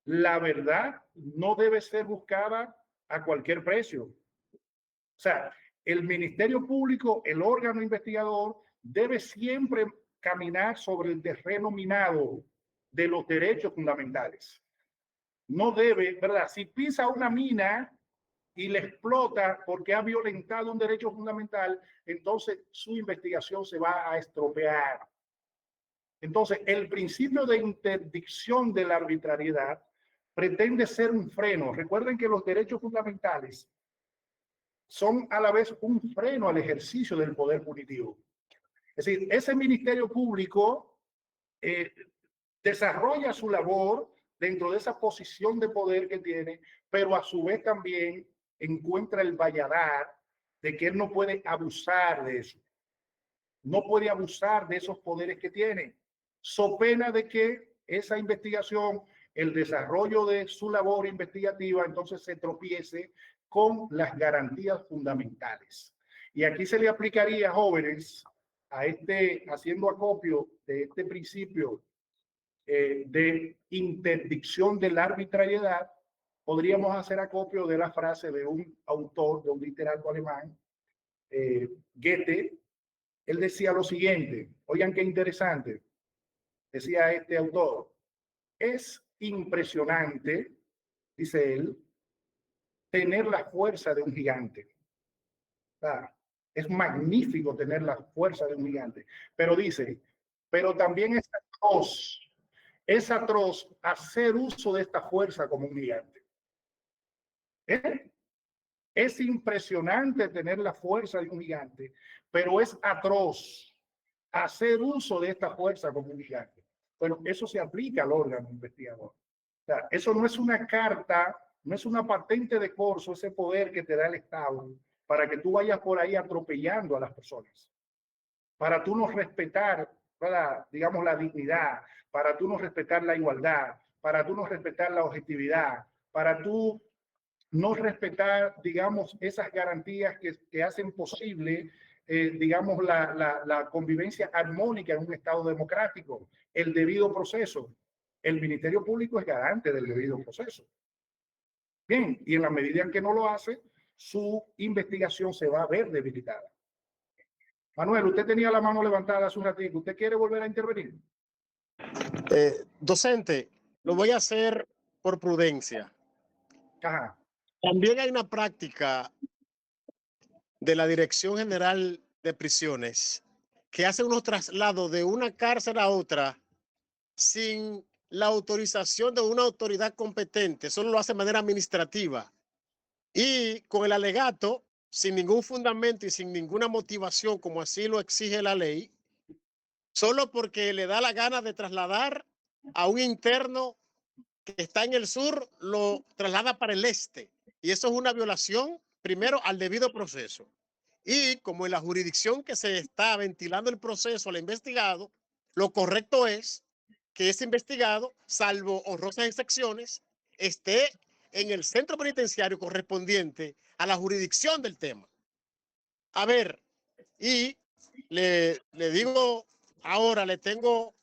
la verdad no debe ser buscada a cualquier precio. O sea, el Ministerio Público, el órgano investigador, debe siempre caminar sobre el terreno minado de los derechos fundamentales. No debe, ¿verdad? Si pisa una mina y le explota porque ha violentado un derecho fundamental, entonces su investigación se va a estropear. Entonces, el principio de interdicción de la arbitrariedad pretende ser un freno. Recuerden que los derechos fundamentales son a la vez un freno al ejercicio del poder punitivo. Es decir, ese Ministerio Público desarrolla su labor dentro de esa posición de poder que tiene, pero a su vez también encuentra el valladar de que él no puede abusar de eso. No puede abusar de esos poderes que tiene, so pena de que esa investigación, el desarrollo de su labor investigativa, entonces se tropiece con las garantías fundamentales. Y aquí se le aplicaría, jóvenes, haciendo acopio de este principio de interdicción de la arbitrariedad, podríamos hacer acopio de la frase de un autor, de un literato alemán, Goethe. Él decía lo siguiente, oigan qué interesante, decía este autor: es impresionante, dice él, tener la fuerza de un gigante. Es magnífico tener la fuerza de un gigante, pero dice, pero también es atroz hacer uso de esta fuerza como un gigante. Es impresionante tener la fuerza de un gigante, pero es atroz hacer uso de esta fuerza como un gigante. Bueno, eso se aplica al órgano investigador. O sea, eso no es una carta, no es una patente de corso, ese poder que te da el Estado para que tú vayas por ahí atropellando a las personas, para tú no respetar, digamos, la dignidad, para tú no respetar la igualdad, para tú no respetar la objetividad, para tú no respetar, digamos, esas garantías que hacen posible, digamos, la convivencia armónica en un Estado democrático, el debido proceso. El Ministerio Público es garante del debido proceso. Bien, y en la medida en que no lo hace, su investigación se va a ver debilitada. Manuel, usted tenía la mano levantada hace un ratito. ¿Usted quiere volver a intervenir? Docente, lo voy a hacer por prudencia. Ajá. También hay una práctica de la Dirección General de Prisiones que hace unos traslados de una cárcel a otra sin la autorización de una autoridad competente, solo lo hace de manera administrativa y con el alegato, sin ningún fundamento y sin ninguna motivación, como así lo exige la ley, solo porque le da la gana de trasladar a un interno que está en el sur, lo traslada para el este. Y eso es una violación, primero, al debido proceso. Y como en la jurisdicción que se está ventilando el proceso al investigado, lo correcto es que ese investigado, salvo honrosas excepciones, esté en el centro penitenciario correspondiente a la jurisdicción del tema. A ver, y le digo ahora, le tengo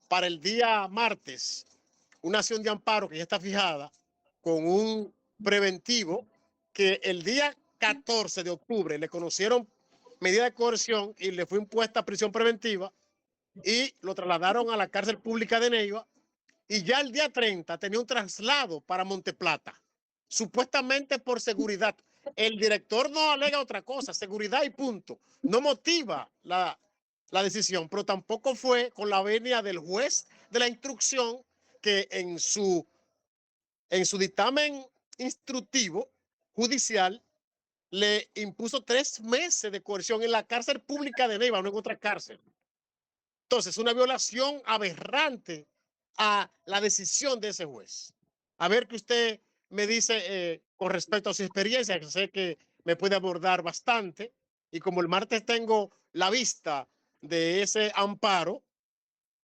para el día martes una acción de amparo que ya está fijada con un preventivo que el día 14 de octubre le conocieron medida de coerción y le fue impuesta prisión preventiva y lo trasladaron a la cárcel pública de Neiva y ya el día 30 tenía un traslado para Monteplata, supuestamente por seguridad. El director no alega otra cosa, seguridad y punto. No motiva la decisión, pero tampoco fue con la venia del juez de la instrucción que en su en su dictamen instructivo judicial le impuso 3 meses de coerción en la cárcel pública de Neiva, no en otra cárcel. Entonces, una violación aberrante a la decisión de ese juez. A ver qué usted me dice con respecto a su experiencia, que sé que me puede abordar bastante. Y como el martes tengo la vista de ese amparo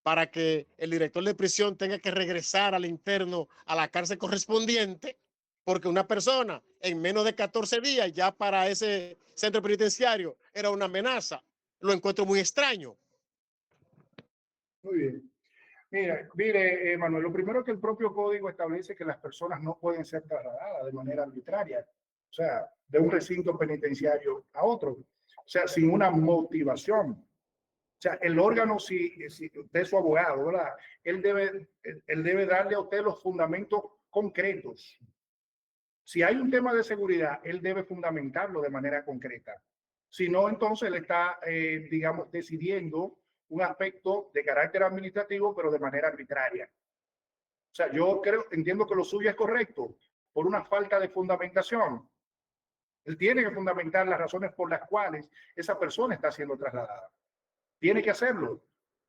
para que el director de prisión tenga que regresar al interno a la cárcel correspondiente, porque una persona en menos de 14 días ya para ese centro penitenciario era una amenaza, lo encuentro muy extraño. Muy bien. Mire, Manuel, lo primero es que el propio código establece que las personas no pueden ser trasladadas de manera arbitraria, o sea, de un recinto penitenciario a otro, o sea, sin una motivación. O sea, el órgano, si usted es su abogado, ¿verdad? Él debe darle a usted los fundamentos concretos. Si hay un tema de seguridad, él debe fundamentarlo de manera concreta. Si no, entonces él está, digamos, decidiendo un aspecto de carácter administrativo, pero de manera arbitraria. O sea, yo entiendo que lo suyo es correcto por una falta de fundamentación. Él tiene que fundamentar las razones por las cuales esa persona está siendo trasladada. Tiene que hacerlo.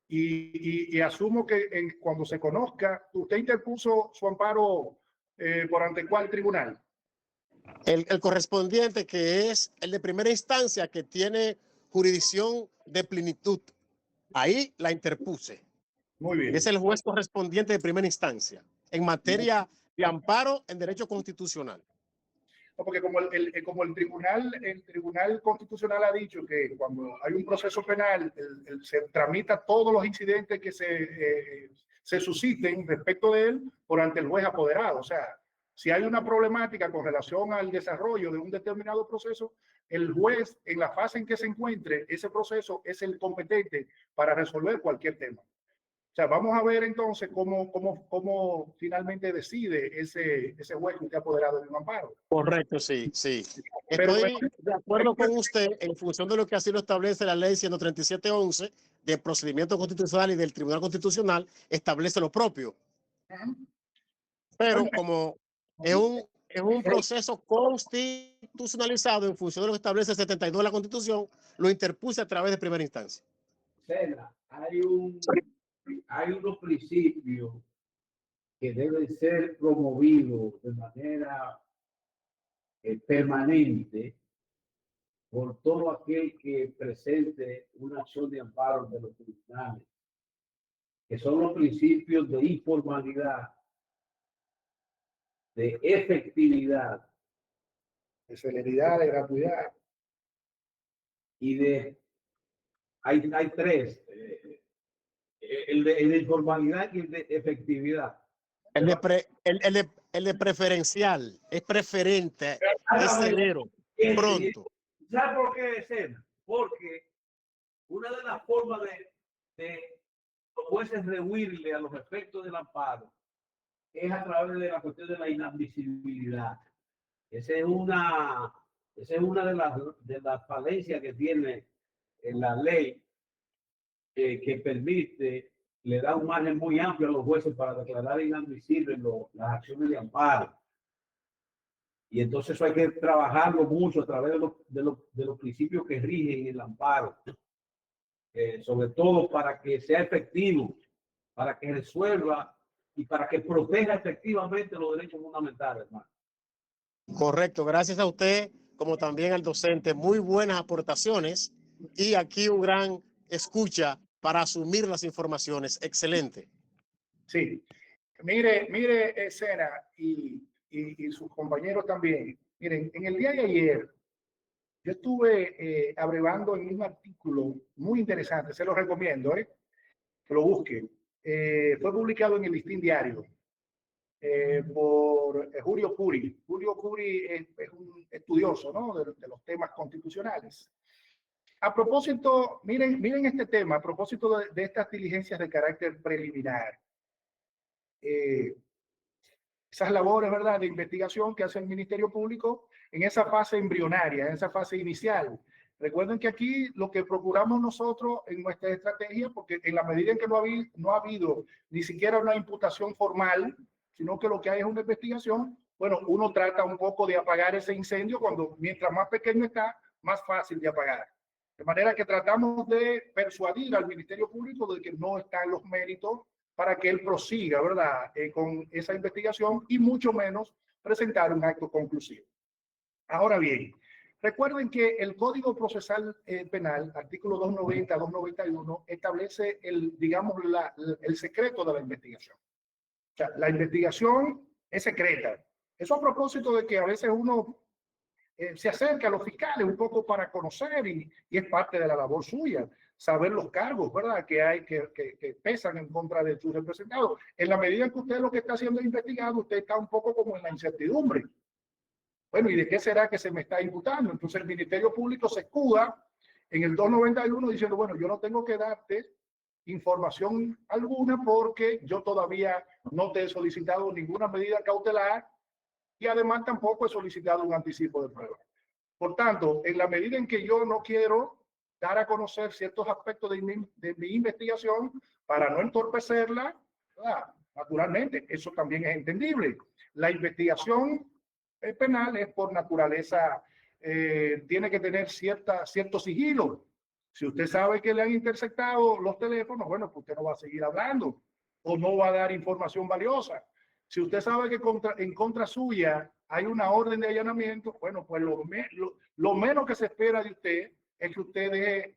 Y asumo que cuando se conozca, usted interpuso su amparo por ante cuál tribunal. El correspondiente, que es el de primera instancia, que tiene jurisdicción de plenitud. Ahí la interpuse. Muy bien. Es el juez correspondiente de primera instancia en materia de amparo en derecho constitucional. No, porque como el tribunal constitucional ha dicho que cuando hay un proceso penal, se tramita todos los incidentes que se susciten respecto de él por ante el juez apoderado. O sea, si hay una problemática con relación al desarrollo de un determinado proceso, el juez, en la fase en que se encuentre ese proceso, es el competente para resolver cualquier tema. O sea, vamos a ver entonces cómo finalmente decide ese juez que usted ha apoderado de un amparo. Correcto, sí, sí. Estoy de acuerdo con usted en función de lo que así lo establece la ley 137.11 del procedimiento constitucional y del Tribunal Constitucional, establece lo propio. Pero como es un proceso constitucionalizado en función de lo que establece el 72 de la Constitución, lo interpuse a través de primera instancia. Sena, hay unos principios que deben ser promovidos de manera permanente por todo aquel que presente una acción de amparo de los tribunales, que son los principios de informalidad, de efectividad, De celeridad, de gratuidad. y hay tres, el de informalidad y el de efectividad. El de preferencial, es preferente, es celero, pronto. ¿Sabes por qué, Sena? Porque una de las formas de los jueces rehuirle a los efectos del amparo es a través de la cuestión de la inadmisibilidad. Esa es una de las falencias que tiene en la ley que permite, le da un margen muy amplio a los jueces para declarar inadmisibles las acciones de amparo. Y entonces eso hay que trabajarlo mucho a través de los principios que rigen el amparo, sobre todo para que sea efectivo, para que resuelva y para que proteja efectivamente los derechos fundamentales, hermano. Correcto, gracias a usted, como también al docente, muy buenas aportaciones y aquí un gran escucha para asumir las informaciones. Excelente. Sí. Mire, Sena y sus compañeros también. Miren, en el día de ayer, yo estuve abrevando en un artículo muy interesante, se lo recomiendo, que lo busquen. Fue publicado en el Listín Diario por Julio Curi. Julio Curi es un estudioso, ¿no?, de los temas constitucionales. A propósito, miren este tema, a propósito de estas diligencias de carácter preliminar. Esas labores, ¿verdad?, de investigación que hace el Ministerio Público en esa fase embrionaria, en esa fase inicial. Recuerden que aquí lo que procuramos nosotros en nuestra estrategia, porque en la medida en que no ha habido ni siquiera una imputación formal, sino que lo que hay es una investigación. Bueno, uno trata un poco de apagar ese incendio cuando mientras más pequeño está, más fácil de apagar. De manera que tratamos de persuadir al Ministerio Público de que no están los méritos para que él prosiga, ¿verdad?, con esa investigación y mucho menos presentar un acto conclusivo. Ahora bien, recuerden que el Código Procesal Penal, artículo 290, 291, establece digamos, el secreto de la investigación. O sea, la investigación es secreta. Eso a propósito de que a veces uno se acerca a los fiscales un poco para conocer y es parte de la labor suya, saber los cargos, ¿verdad?, que hay que pesan en contra de sus representados. En la medida en que usted lo que está haciendo es investigado, usted está un poco como en la incertidumbre. Bueno, ¿y de qué será que se me está imputando? Entonces el Ministerio Público se escuda en el 291 diciendo, bueno, yo no tengo que darte información alguna porque yo todavía no te he solicitado ninguna medida cautelar y además tampoco he solicitado un anticipo de prueba. Por tanto, en la medida en que yo no quiero dar a conocer ciertos aspectos de mi investigación para no entorpecerla, ¿verdad?, naturalmente, eso también es entendible. La investigación penal es por naturaleza, tiene que tener cierto sigilo. Si usted sabe que le han interceptado los teléfonos, bueno, pues usted no va a seguir hablando o no va a dar información valiosa. Si usted sabe que en contra suya hay una orden de allanamiento, bueno, pues lo menos que se espera de usted es que usted deje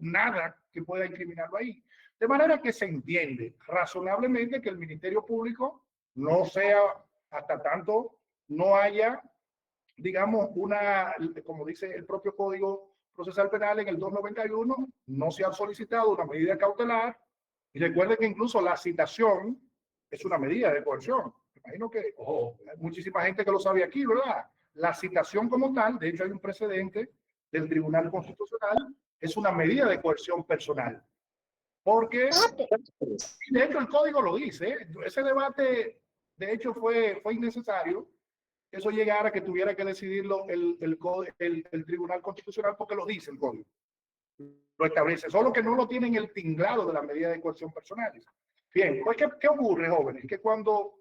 nada que pueda incriminarlo ahí. De manera que se entiende razonablemente que el Ministerio Público no sea, hasta tanto no haya, digamos, como dice el propio Código Procesal Penal en el 291, no se ha solicitado una medida cautelar. Y recuerde que incluso la citación es una medida de coerción. Me imagino que hay muchísima gente que lo sabe aquí, ¿verdad? La citación como tal, de hecho hay un precedente del Tribunal Constitucional, es una medida de coerción personal. Porque, de hecho, el código lo dice, ¿eh? Ese debate, de hecho, fue innecesario que eso llegara, que tuviera que decidirlo el Tribunal Constitucional, porque lo dice el código. Lo establece, solo que no lo tienen el tinglado de las medidas de coerción personales. Bien, pues, ¿qué ocurre, jóvenes? Que cuando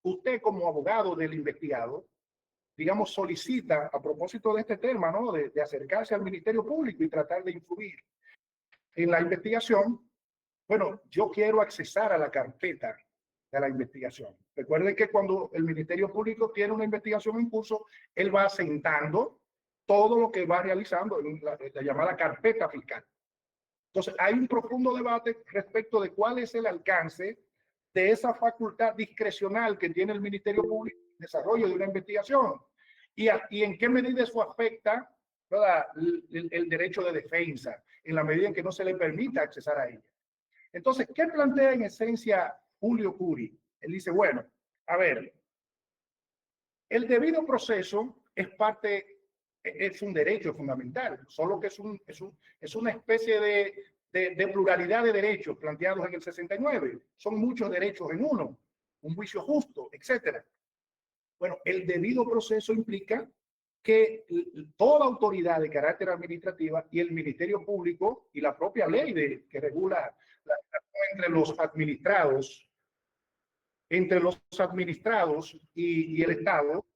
usted como abogado del investigado, digamos, solicita, a propósito de este tema, ¿no?, de acercarse al Ministerio Público y tratar de influir en la investigación, bueno, yo quiero accesar a la carpeta de la investigación. Recuerden que cuando el Ministerio Público tiene una investigación en curso, él va asentando todo lo que va realizando en la llamada carpeta fiscal. Entonces, hay un profundo debate respecto de cuál es el alcance de esa facultad discrecional que tiene el Ministerio Público en el desarrollo de una investigación y en qué medida eso afecta, ¿verdad?, el derecho de defensa, en la medida en que no se le permita accesar a ella. Entonces, ¿qué plantea en esencia Julio Curi? Él dice, bueno, a ver, el debido proceso es un derecho fundamental, solo que es una especie de pluralidad de derechos planteados en el 69. Son muchos derechos en uno, un juicio justo, etc. Bueno, el debido proceso implica que toda autoridad de carácter administrativa y el Ministerio Público y la propia ley que regula la relación entre los administrados y el Estado,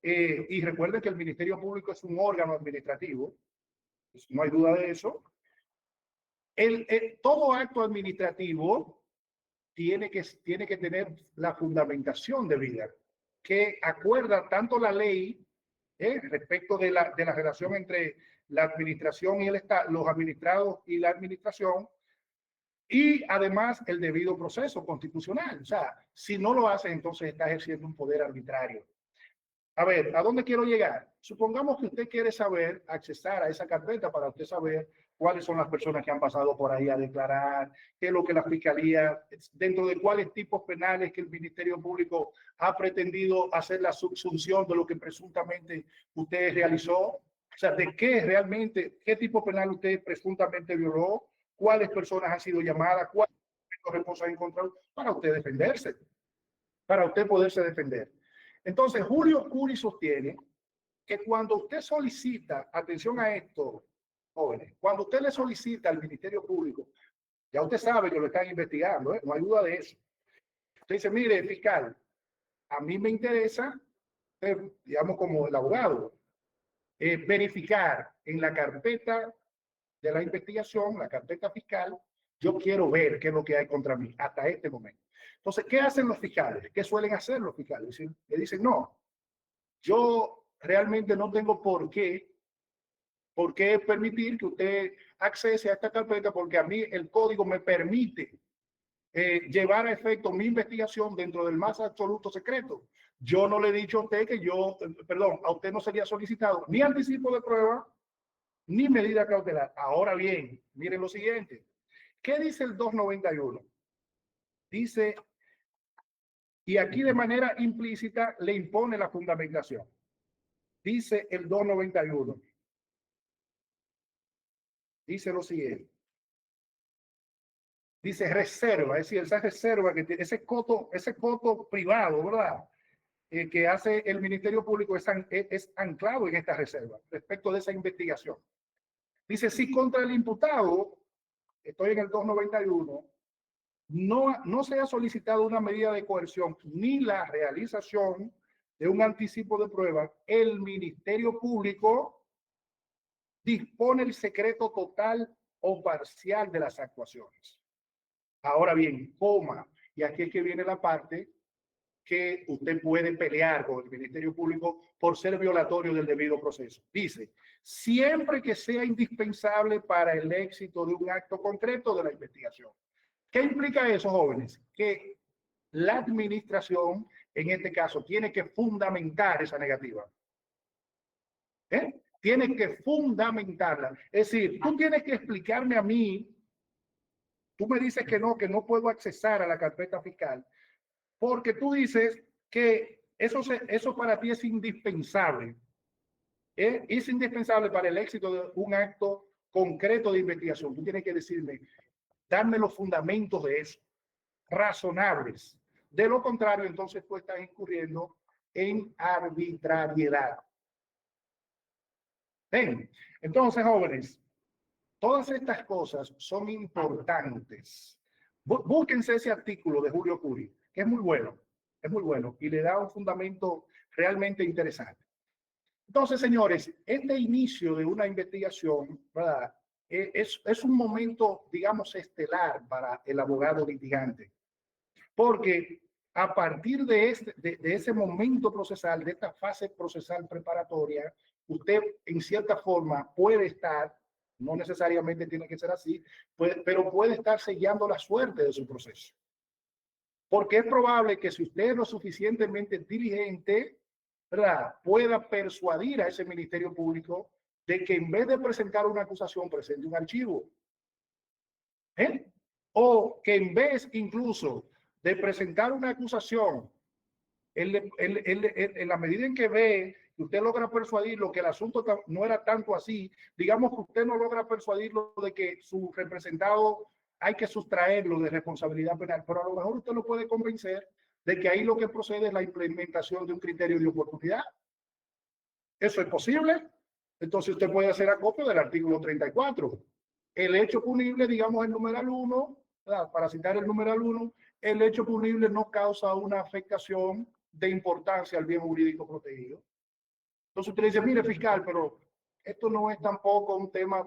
y recuerden que el Ministerio Público es un órgano administrativo, pues no hay duda de eso. Todo acto administrativo tiene que tener la fundamentación debida, que acuerda tanto la ley respecto de la relación entre la administración y el Estado, los administrados y la administración, y además el debido proceso constitucional. O sea, si no lo hace, entonces está ejerciendo un poder arbitrario. A ver, ¿a dónde quiero llegar? Supongamos que usted quiere accesar a esa carpeta para usted saber cuáles son las personas que han pasado por ahí a declarar, qué es lo que la Fiscalía, dentro de cuáles tipos penales que el Ministerio Público ha pretendido hacer la subsunción de lo que presuntamente usted realizó. O sea, de qué tipo penal usted presuntamente violó, cuáles personas han sido llamadas, cuáles reposan en contra, para usted defenderse, para usted poderse defender. Entonces, Julio Curi sostiene que cuando usted solicita, atención a esto, jóvenes, cuando usted le solicita al Ministerio Público, ya usted sabe que lo están investigando, no hay duda de eso. Usted dice, mire, fiscal, a mí me interesa, digamos como el abogado, verificar en la carpeta de la investigación, la carpeta fiscal, yo quiero ver qué es lo que hay contra mí hasta este momento. Entonces, ¿qué hacen los fiscales? ¿Qué suelen hacer los fiscales? Le dicen, no, yo realmente no tengo por qué permitir que usted accese a esta carpeta porque a mí el código me permite llevar a efecto mi investigación dentro del más absoluto secreto. Yo no le he dicho a usted que perdón, a usted no sería solicitado ni anticipo de prueba ni medida cautelar. Ahora bien, miren lo siguiente. ¿Qué dice el 291? Dice, y aquí de manera implícita le impone la fundamentación. Dice el 291. Dice lo siguiente. Dice reserva, es decir, esa reserva que tiene, ese coto privado, ¿verdad? Que hace el Ministerio Público es anclado en esta reserva respecto de esa investigación. Dice, si contra el imputado, estoy en el 291, no se ha solicitado una medida de coerción ni la realización de un anticipo de prueba, el Ministerio Público dispone el secreto total o parcial de las actuaciones. Ahora bien, coma, y aquí es que viene la parte que usted puede pelear con el Ministerio Público por ser violatorio del debido proceso. Dice, siempre que sea indispensable para el éxito de un acto concreto de la investigación. ¿Qué implica eso, jóvenes? Que la administración, en este caso, tiene que fundamentar esa negativa. Tiene que fundamentarla. Es decir, tú tienes que explicarme a mí, tú me dices que no puedo accesar a la carpeta fiscal, porque tú dices que eso para ti es indispensable. Es indispensable para el éxito de un acto concreto de investigación. Tú tienes que decirme, darme los fundamentos de eso, razonables. De lo contrario, entonces tú estás incurriendo en arbitrariedad. Bien, entonces, jóvenes, todas estas cosas son importantes. Búsquense ese artículo de Julio Curi, que es muy bueno y le da un fundamento realmente interesante. Entonces, señores, este inicio de una investigación, ¿verdad? Es un momento, digamos, estelar para el abogado litigante, porque a partir de ese momento procesal, de esta fase procesal preparatoria, usted en cierta forma puede estar, no necesariamente tiene que ser así, pero puede estar sellando la suerte de su proceso. Porque es probable que si usted es lo suficientemente diligente, ¿verdad?, pueda persuadir a ese Ministerio Público de que en vez de presentar una acusación, presente un archivo. O que en vez incluso de presentar una acusación, en la medida en que ve que usted logra persuadirlo que el asunto no era tanto así, digamos que usted no logra persuadirlo de que su representado hay que sustraerlo de responsabilidad penal, pero a lo mejor usted lo puede convencer de que ahí lo que procede es la implementación de un criterio de oportunidad. ¿Eso es posible? Entonces usted puede hacer acopio del artículo 34. El hecho punible, digamos el numeral 1, para citar el numeral 1, el hecho punible no causa una afectación de importancia al bien jurídico protegido. Entonces usted dice, mire fiscal, pero esto no es tampoco un tema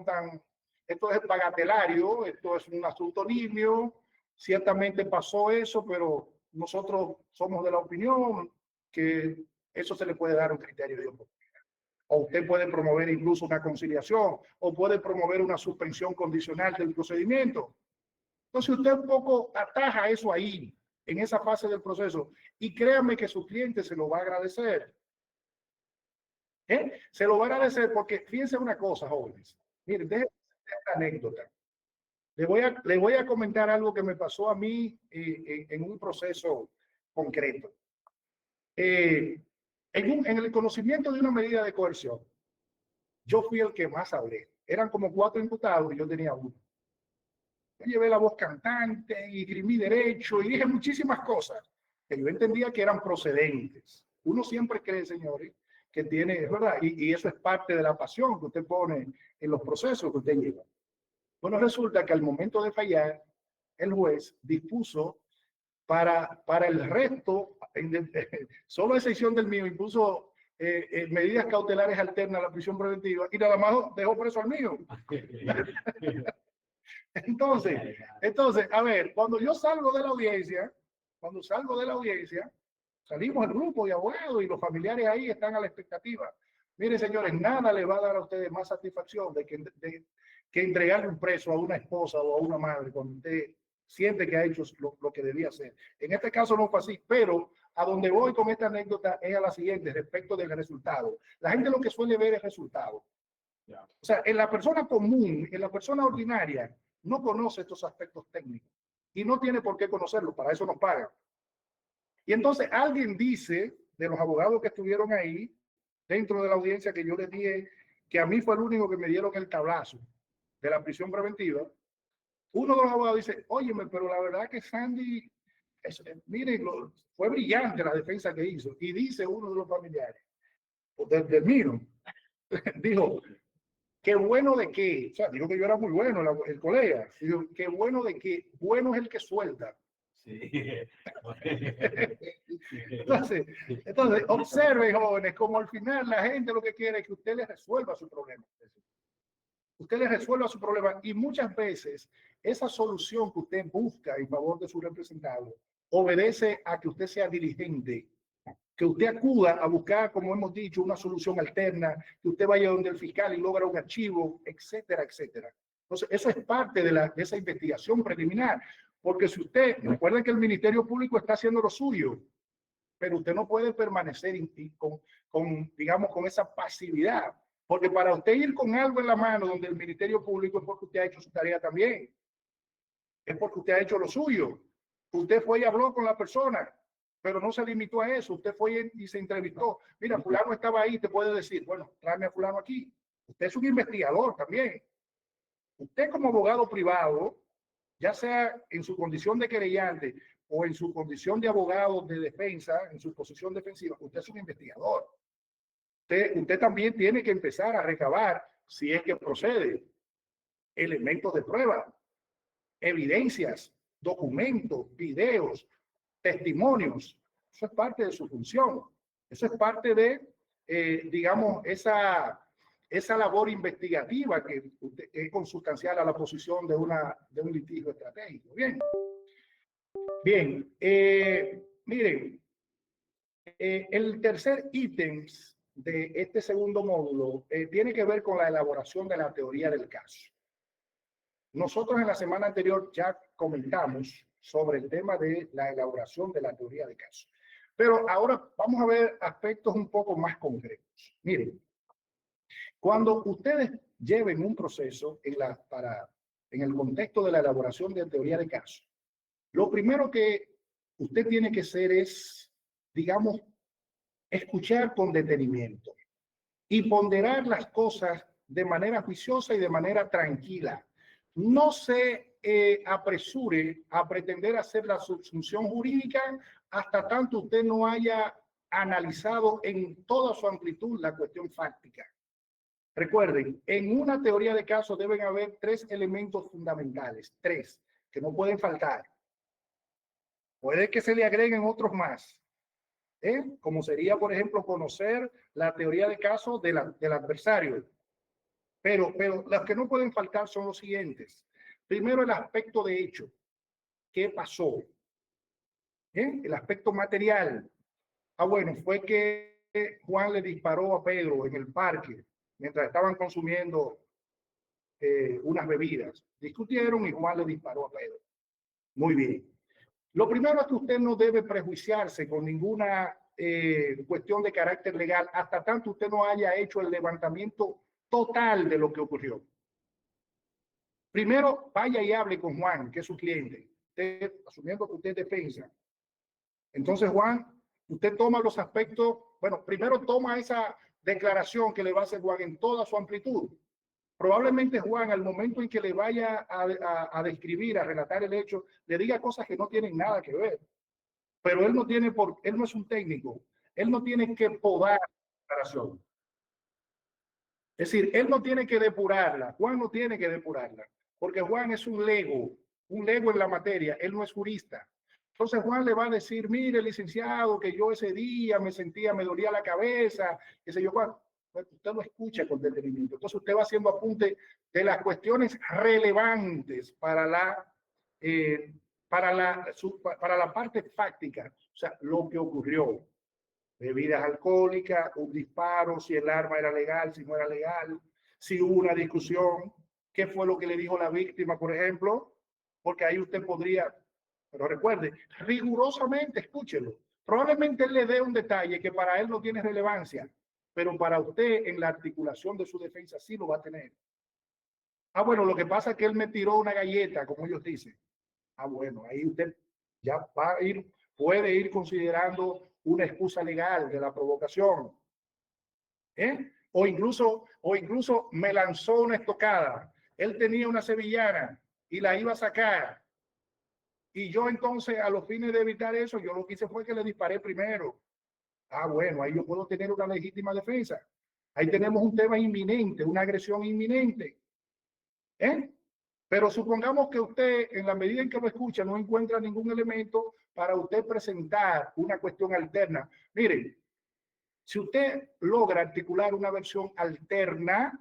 esto es bagatelario, esto es un asunto nimio, ciertamente pasó eso, pero nosotros somos de la opinión que eso se le puede dar un criterio de oportunidad. O usted puede promover incluso una conciliación, o puede promover una suspensión condicional del procedimiento. Entonces usted un poco ataja eso ahí, en esa fase del proceso, y créanme que su cliente se lo va a agradecer. Se lo va a agradecer porque fíjense una cosa, jóvenes. Miren, déjenme esta anécdota. Le voy a comentar algo que me pasó a mí en un proceso concreto. En el conocimiento de una medida de coerción, yo fui el que más hablé. Eran como 4 imputados y yo tenía 1. Yo llevé la voz cantante y grimí derecho y dije muchísimas cosas que yo entendía que eran procedentes. Uno siempre cree, señores, que tiene, es verdad, y eso es parte de la pasión que usted pone en los procesos que usted lleva. Bueno, resulta que al momento de fallar, el juez dispuso Para el resto, solo a excepción del mío, impuso medidas cautelares alternas a la prisión preventiva y nada más dejó preso al mío. Entonces, a ver, cuando yo salgo de la audiencia, salimos el grupo de abogados y los familiares ahí están a la expectativa. Miren, señores, nada le va a dar a ustedes más satisfacción que entregarle un preso a una esposa o a una madre cuando usted siente que ha hecho lo que debía hacer. En este caso no fue así, pero a donde voy con esta anécdota es a la siguiente, respecto del resultado. La gente lo que suele ver es resultado. O sea, en la persona común, en la persona ordinaria, no conoce estos aspectos técnicos y no tiene por qué conocerlos, para eso nos pagan. Y entonces alguien dice, de los abogados que estuvieron ahí, dentro de la audiencia que yo les dije, que a mí fue el único que me dieron el tablazo de la prisión preventiva, uno de los abogados dice, óyeme, pero la verdad que Sandy, miren, fue brillante la defensa que hizo. Y dice uno de los familiares, del mío, dijo, qué bueno de qué, o sea, dijo que yo era muy bueno, el colega, dijo, qué bueno de qué, bueno es el que suelta. Sí. Entonces, observen, jóvenes, como al final la gente lo que quiere es que usted les resuelva su problema. Usted les resuelva su problema y muchas veces esa solución que usted busca en favor de su representado obedece a que usted sea diligente, que usted acuda a buscar, como hemos dicho, una solución alterna, que usted vaya donde el fiscal y logra un archivo, etcétera, etcétera. Entonces, eso es parte de esa investigación preliminar, porque si usted, recuerden que el Ministerio Público está haciendo lo suyo, pero usted no puede permanecer digamos, con esa pasividad. Porque para usted ir con algo en la mano donde el Ministerio Público es porque usted ha hecho su tarea también. Es porque usted ha hecho lo suyo. Usted fue y habló con la persona, pero no se limitó a eso. Usted fue y se entrevistó. Mira, fulano estaba ahí, te puede decir, bueno, tráeme a fulano aquí. Usted es un investigador también. Usted como abogado privado, ya sea en su condición de querellante o en su condición de abogado de defensa, en su posición defensiva, usted es un investigador. Usted también tiene que empezar a recabar, si es que procede, elementos de prueba, evidencias, documentos, videos, testimonios. Eso es parte de su función. Eso es parte de, digamos, esa labor investigativa que es consustancial a la posición de un litigio estratégico. Bien, miren, el tercer ítem de este segundo módulo tiene que ver con la elaboración de la teoría del caso. Nosotros en la semana anterior ya comentamos sobre el tema de la elaboración de la teoría de caso. Pero ahora vamos a ver aspectos un poco más concretos. Miren, cuando ustedes lleven un proceso en el contexto de la elaboración de teoría de caso, lo primero que usted tiene que hacer es, digamos, escuchar con detenimiento y ponderar las cosas de manera juiciosa y de manera tranquila. No se apresure a pretender hacer la subsunción jurídica hasta tanto usted no haya analizado en toda su amplitud la cuestión fáctica. Recuerden, en una teoría de caso deben haber 3 elementos fundamentales, 3, que no pueden faltar. Puede que se le agreguen otros más. Como sería, por ejemplo, conocer la teoría de caso del adversario. Pero las que no pueden faltar son los siguientes. Primero, el aspecto de hecho. ¿Qué pasó? El aspecto material. Bueno, fue que Juan le disparó a Pedro en el parque mientras estaban consumiendo unas bebidas. Discutieron y Juan le disparó a Pedro. Muy bien. Lo primero es que usted no debe prejuiciarse con ninguna cuestión de carácter legal hasta tanto usted no haya hecho el levantamiento total de lo que ocurrió. Primero, vaya y hable con Juan, que es su cliente. Usted, asumiendo que usted es defensa. Entonces, Juan, usted toma los aspectos, bueno, primero toma esa declaración que le va a hacer Juan en toda su amplitud. Probablemente Juan, al momento en que le vaya a describir, a relatar el hecho, le diga cosas que no tienen nada que ver. Pero él no es un técnico. Él no tiene que podar la declaración. Es decir, él no tiene que depurarla. Juan no tiene que depurarla. Porque Juan es un lego en la materia. Él no es jurista. Entonces Juan le va a decir, mire, licenciado, que yo ese día me dolía la cabeza, qué sé yo, Juan. Pues usted lo escucha con detenimiento. Entonces usted va haciendo apunte de las cuestiones relevantes para la parte fáctica, o sea, lo que ocurrió. Bebidas alcohólicas, un disparo, si el arma era legal, si no era legal, si hubo una discusión, qué fue lo que le dijo la víctima, por ejemplo, porque ahí usted podría, pero recuerde, rigurosamente escúchelo. Probablemente él le dé un detalle que para él no tiene relevancia, pero para usted en la articulación de su defensa sí lo va a tener. Ah, bueno, lo que pasa es que él me tiró una galleta, como ellos dicen. Ah, bueno, ahí usted ya va a ir, puede ir considerando una excusa legal de la provocación. O incluso me lanzó una estocada. Él tenía una sevillana y la iba a sacar. Y yo entonces, a los fines de evitar eso, yo lo que hice fue que le disparé primero. Ah, bueno, ahí yo puedo tener una legítima defensa. Ahí tenemos un tema inminente, una agresión inminente. Pero supongamos que usted, en la medida en que lo escucha, no encuentra ningún elemento para usted presentar una cuestión alterna. Miren, si usted logra articular una versión alterna,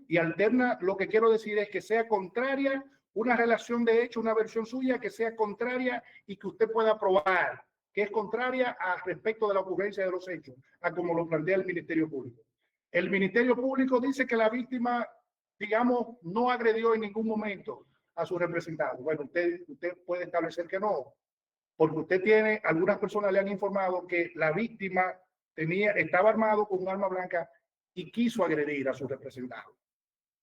y alterna, lo que quiero decir es que sea contraria, una relación de hecho, una versión suya que sea contraria y que usted pueda probar que es contraria a respecto de la ocurrencia de los hechos, a como lo plantea el Ministerio Público. El Ministerio Público dice que la víctima, digamos, no agredió en ningún momento a su representado. Bueno, usted puede establecer que no, porque usted tiene, algunas personas le han informado que la víctima estaba armado con un arma blanca y quiso agredir a su representado.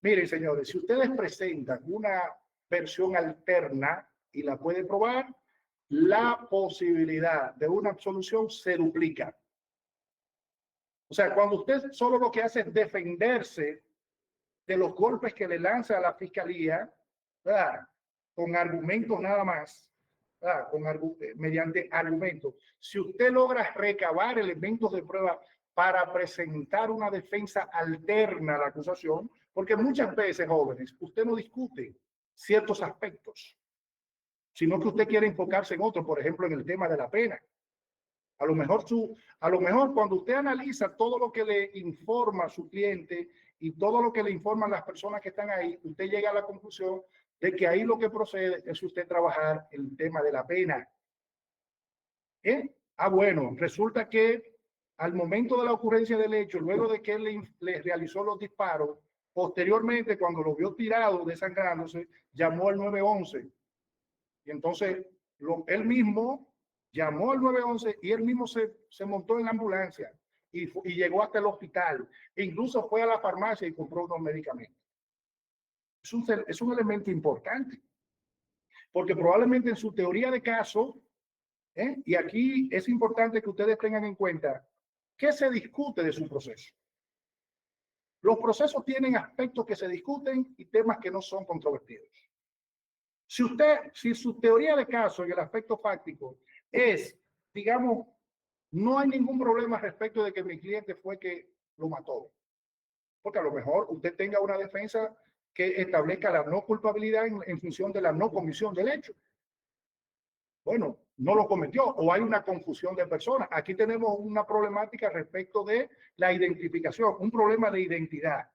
Miren, señores, si ustedes presentan una versión alterna y la pueden probar, la posibilidad de una absolución se duplica. O sea, cuando usted solo lo que hace es defenderse de los golpes que le lanza a la fiscalía, ¿verdad?, con argumentos nada más, mediante argumentos. Si usted logra recabar elementos de prueba para presentar una defensa alterna a la acusación, porque muchas veces, jóvenes, usted no discute ciertos aspectos, sino que usted quiere enfocarse en otro, por ejemplo, en el tema de la pena. A lo mejor cuando usted analiza todo lo que le informa a su cliente y todo lo que le informan las personas que están ahí, usted llega a la conclusión de que ahí lo que procede es usted trabajar el tema de la pena. Ah, bueno, resulta que al momento de la ocurrencia del hecho, luego de que él le realizó los disparos, posteriormente, cuando lo vio tirado, desangrándose, llamó al 911. Y entonces él mismo llamó al 911 y él mismo se montó en la ambulancia y llegó hasta el hospital. E incluso fue a la farmacia y compró unos medicamentos. Es un elemento importante, porque probablemente en su teoría de caso, y aquí es importante que ustedes tengan en cuenta qué se discute de su proceso. Los procesos tienen aspectos que se discuten y temas que no son controvertidos. Si su teoría de caso en el aspecto fáctico es, digamos, no hay ningún problema respecto de que mi cliente fue que lo mató, porque a lo mejor usted tenga una defensa que establezca la no culpabilidad en función de la no comisión del hecho. Bueno, no lo cometió o hay una confusión de personas. Aquí tenemos una problemática respecto de la identificación, un problema de identidad.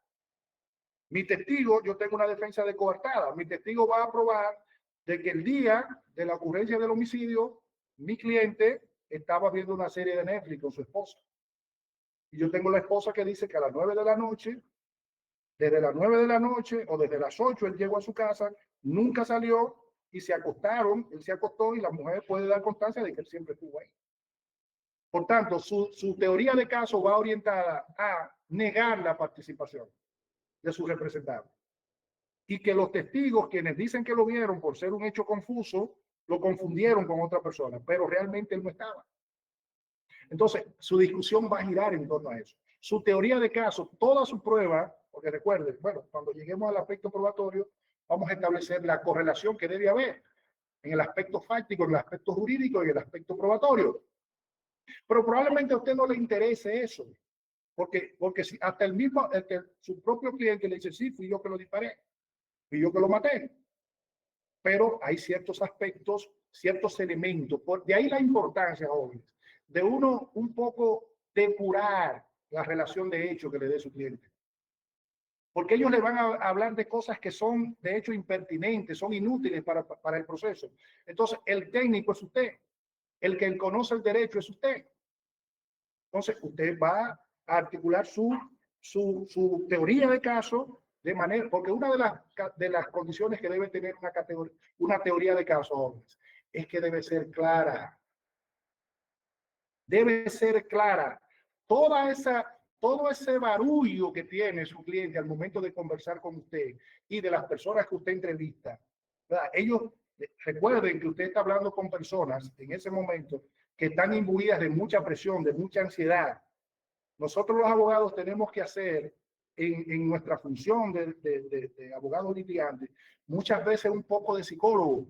Mi testigo, yo tengo una defensa de coartada. Mi testigo va a probar de que el día de la ocurrencia del homicidio, mi cliente estaba viendo una serie de Netflix con su esposa. Y yo tengo la esposa que dice que a las 9 de la noche, desde las 9 de la noche o desde las 8, él llegó a su casa, nunca salió y se acostaron, él se acostó y la mujer puede dar constancia de que él siempre estuvo ahí. Por tanto, su teoría de caso va orientada a negar la participación de su representante. Y que los testigos, quienes dicen que lo vieron por ser un hecho confuso, lo confundieron con otra persona, pero realmente él no estaba. Entonces, su discusión va a girar en torno a eso. Su teoría de caso, toda su prueba, porque recuerden, bueno, cuando lleguemos al aspecto probatorio, vamos a establecer la correlación que debe haber en el aspecto fáctico, en el aspecto jurídico y en el aspecto probatorio. Pero probablemente a usted no le interese eso, porque si hasta su propio cliente le dice, sí, fui yo que lo disparé, fui yo que lo maté. pero hay ciertos aspectos, ciertos elementos. De ahí la importancia, jóvenes, de uno un poco depurar la relación de hecho que le dé su cliente. Porque ellos le van a hablar de cosas que son, de hecho, impertinentes, son inútiles para el proceso. Entonces, el técnico es usted. El que conoce el derecho es usted. Entonces, usted va a articular su teoría de caso de manera, porque una de las condiciones que debe tener una teoría de caso, jóvenes, es que debe ser clara. Debe ser clara. Todo ese barullo que tiene su cliente al momento de conversar con usted y de las personas que usted entrevista, ¿verdad? Ellos recuerden que usted está hablando con personas en ese momento que están imbuidas de mucha presión, de mucha ansiedad. Nosotros los abogados tenemos que hacer en nuestra función de abogados litigantes muchas veces un poco de psicólogo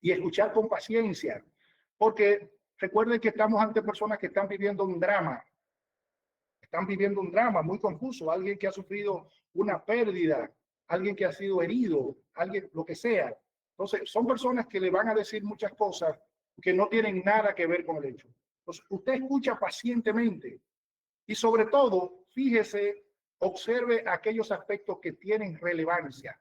y escuchar con paciencia, porque recuerden que estamos ante personas que están viviendo un drama muy confuso, alguien que ha sufrido una pérdida, alguien que ha sido herido, alguien, lo que sea. Entonces, son personas que le van a decir muchas cosas que no tienen nada que ver con el hecho. Entonces, usted escucha pacientemente y sobre todo, fíjese, observe aquellos aspectos que tienen relevancia.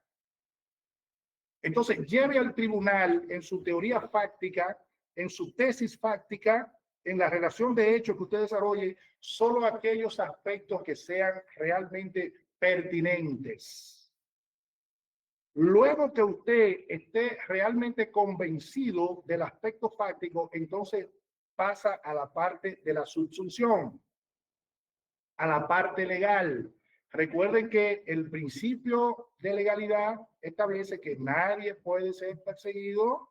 Entonces, lleve al tribunal en su teoría fáctica, en su tesis fáctica, en la relación de hechos que usted desarrolle, solo aquellos aspectos que sean realmente pertinentes. Luego que usted esté realmente convencido del aspecto fáctico, entonces pasa a la parte de la subsunción, a la parte legal. Recuerden que el principio de legalidad establece que nadie puede ser perseguido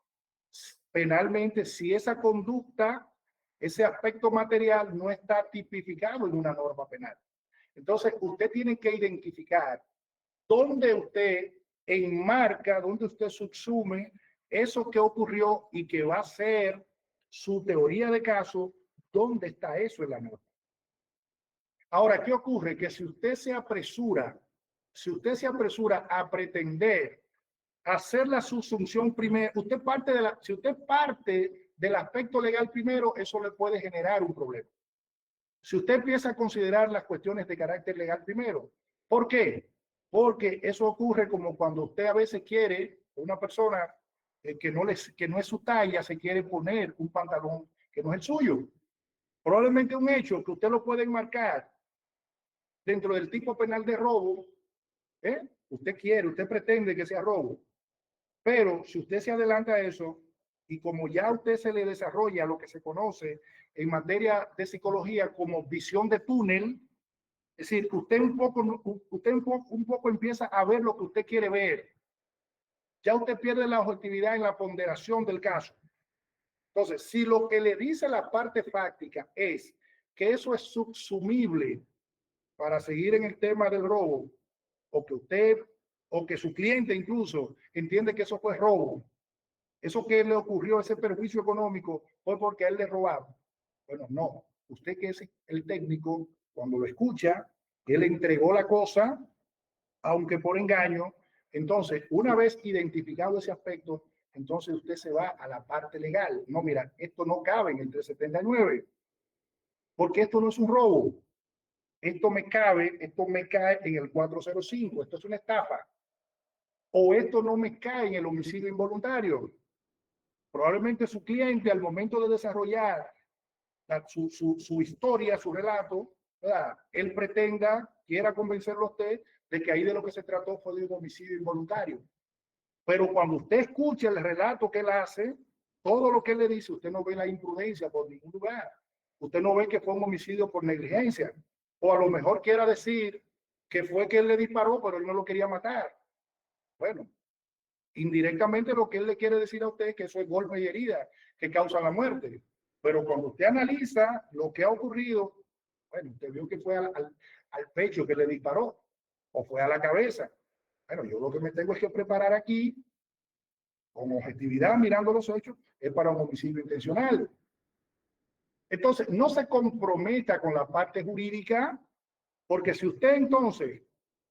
penalmente si esa conducta, ese aspecto material no está tipificado en una norma penal. Entonces, usted tiene que identificar dónde usted enmarca, dónde usted subsume eso que ocurrió y que va a ser su teoría de caso, dónde está eso en la norma. Ahora, ¿qué ocurre? Que si usted se apresura a pretender hacer la subsunción primero, si usted parte del aspecto legal primero, eso le puede generar un problema. Si usted empieza a considerar las cuestiones de carácter legal primero. ¿Por qué? Porque eso ocurre como cuando usted a veces quiere, una persona que no es su talla, se quiere poner un pantalón que no es el suyo. Probablemente un hecho que usted lo puede enmarcar dentro del tipo penal de robo, usted pretende que sea robo, pero si usted se adelanta a eso y como ya a usted se le desarrolla lo que se conoce en materia de psicología como visión de túnel, es decir, usted un poco empieza a ver lo que usted quiere ver. Ya usted pierde la objetividad en la ponderación del caso. Entonces, si lo que le dice la parte fáctica es que eso es subsumible para seguir en el tema del robo, o que su cliente incluso entiende que eso fue robo, eso que le ocurrió, ese perjuicio económico, fue porque a él le robaron. Bueno, no. Usted que es el técnico, cuando lo escucha, él entregó la cosa, aunque por engaño. Entonces, una vez identificado ese aspecto, entonces usted se va a la parte legal. No, mira, esto no cabe en el 379, porque esto no es un robo. Esto me cae en el 405, esto es una estafa. O esto no me cae en el homicidio involuntario. Probablemente su cliente al momento de desarrollar su historia, su relato, ¿verdad? Él quiera convencerlo a usted de que ahí de lo que se trató fue de un homicidio involuntario. Pero cuando usted escucha el relato que él hace, todo lo que él le dice, usted no ve la imprudencia por ningún lugar. Usted no ve que fue un homicidio por negligencia. O a lo mejor quiera decir que fue que él le disparó, pero él no lo quería matar. Bueno, indirectamente lo que él le quiere decir a usted es que eso es golpe y herida que causan la muerte. Pero cuando usted analiza lo que ha ocurrido, bueno, usted vio que fue al pecho que le disparó o fue a la cabeza. Bueno, yo lo que me tengo es que preparar aquí con objetividad, mirando los hechos, es para un homicidio intencional. Entonces, no se comprometa con la parte jurídica, porque si usted entonces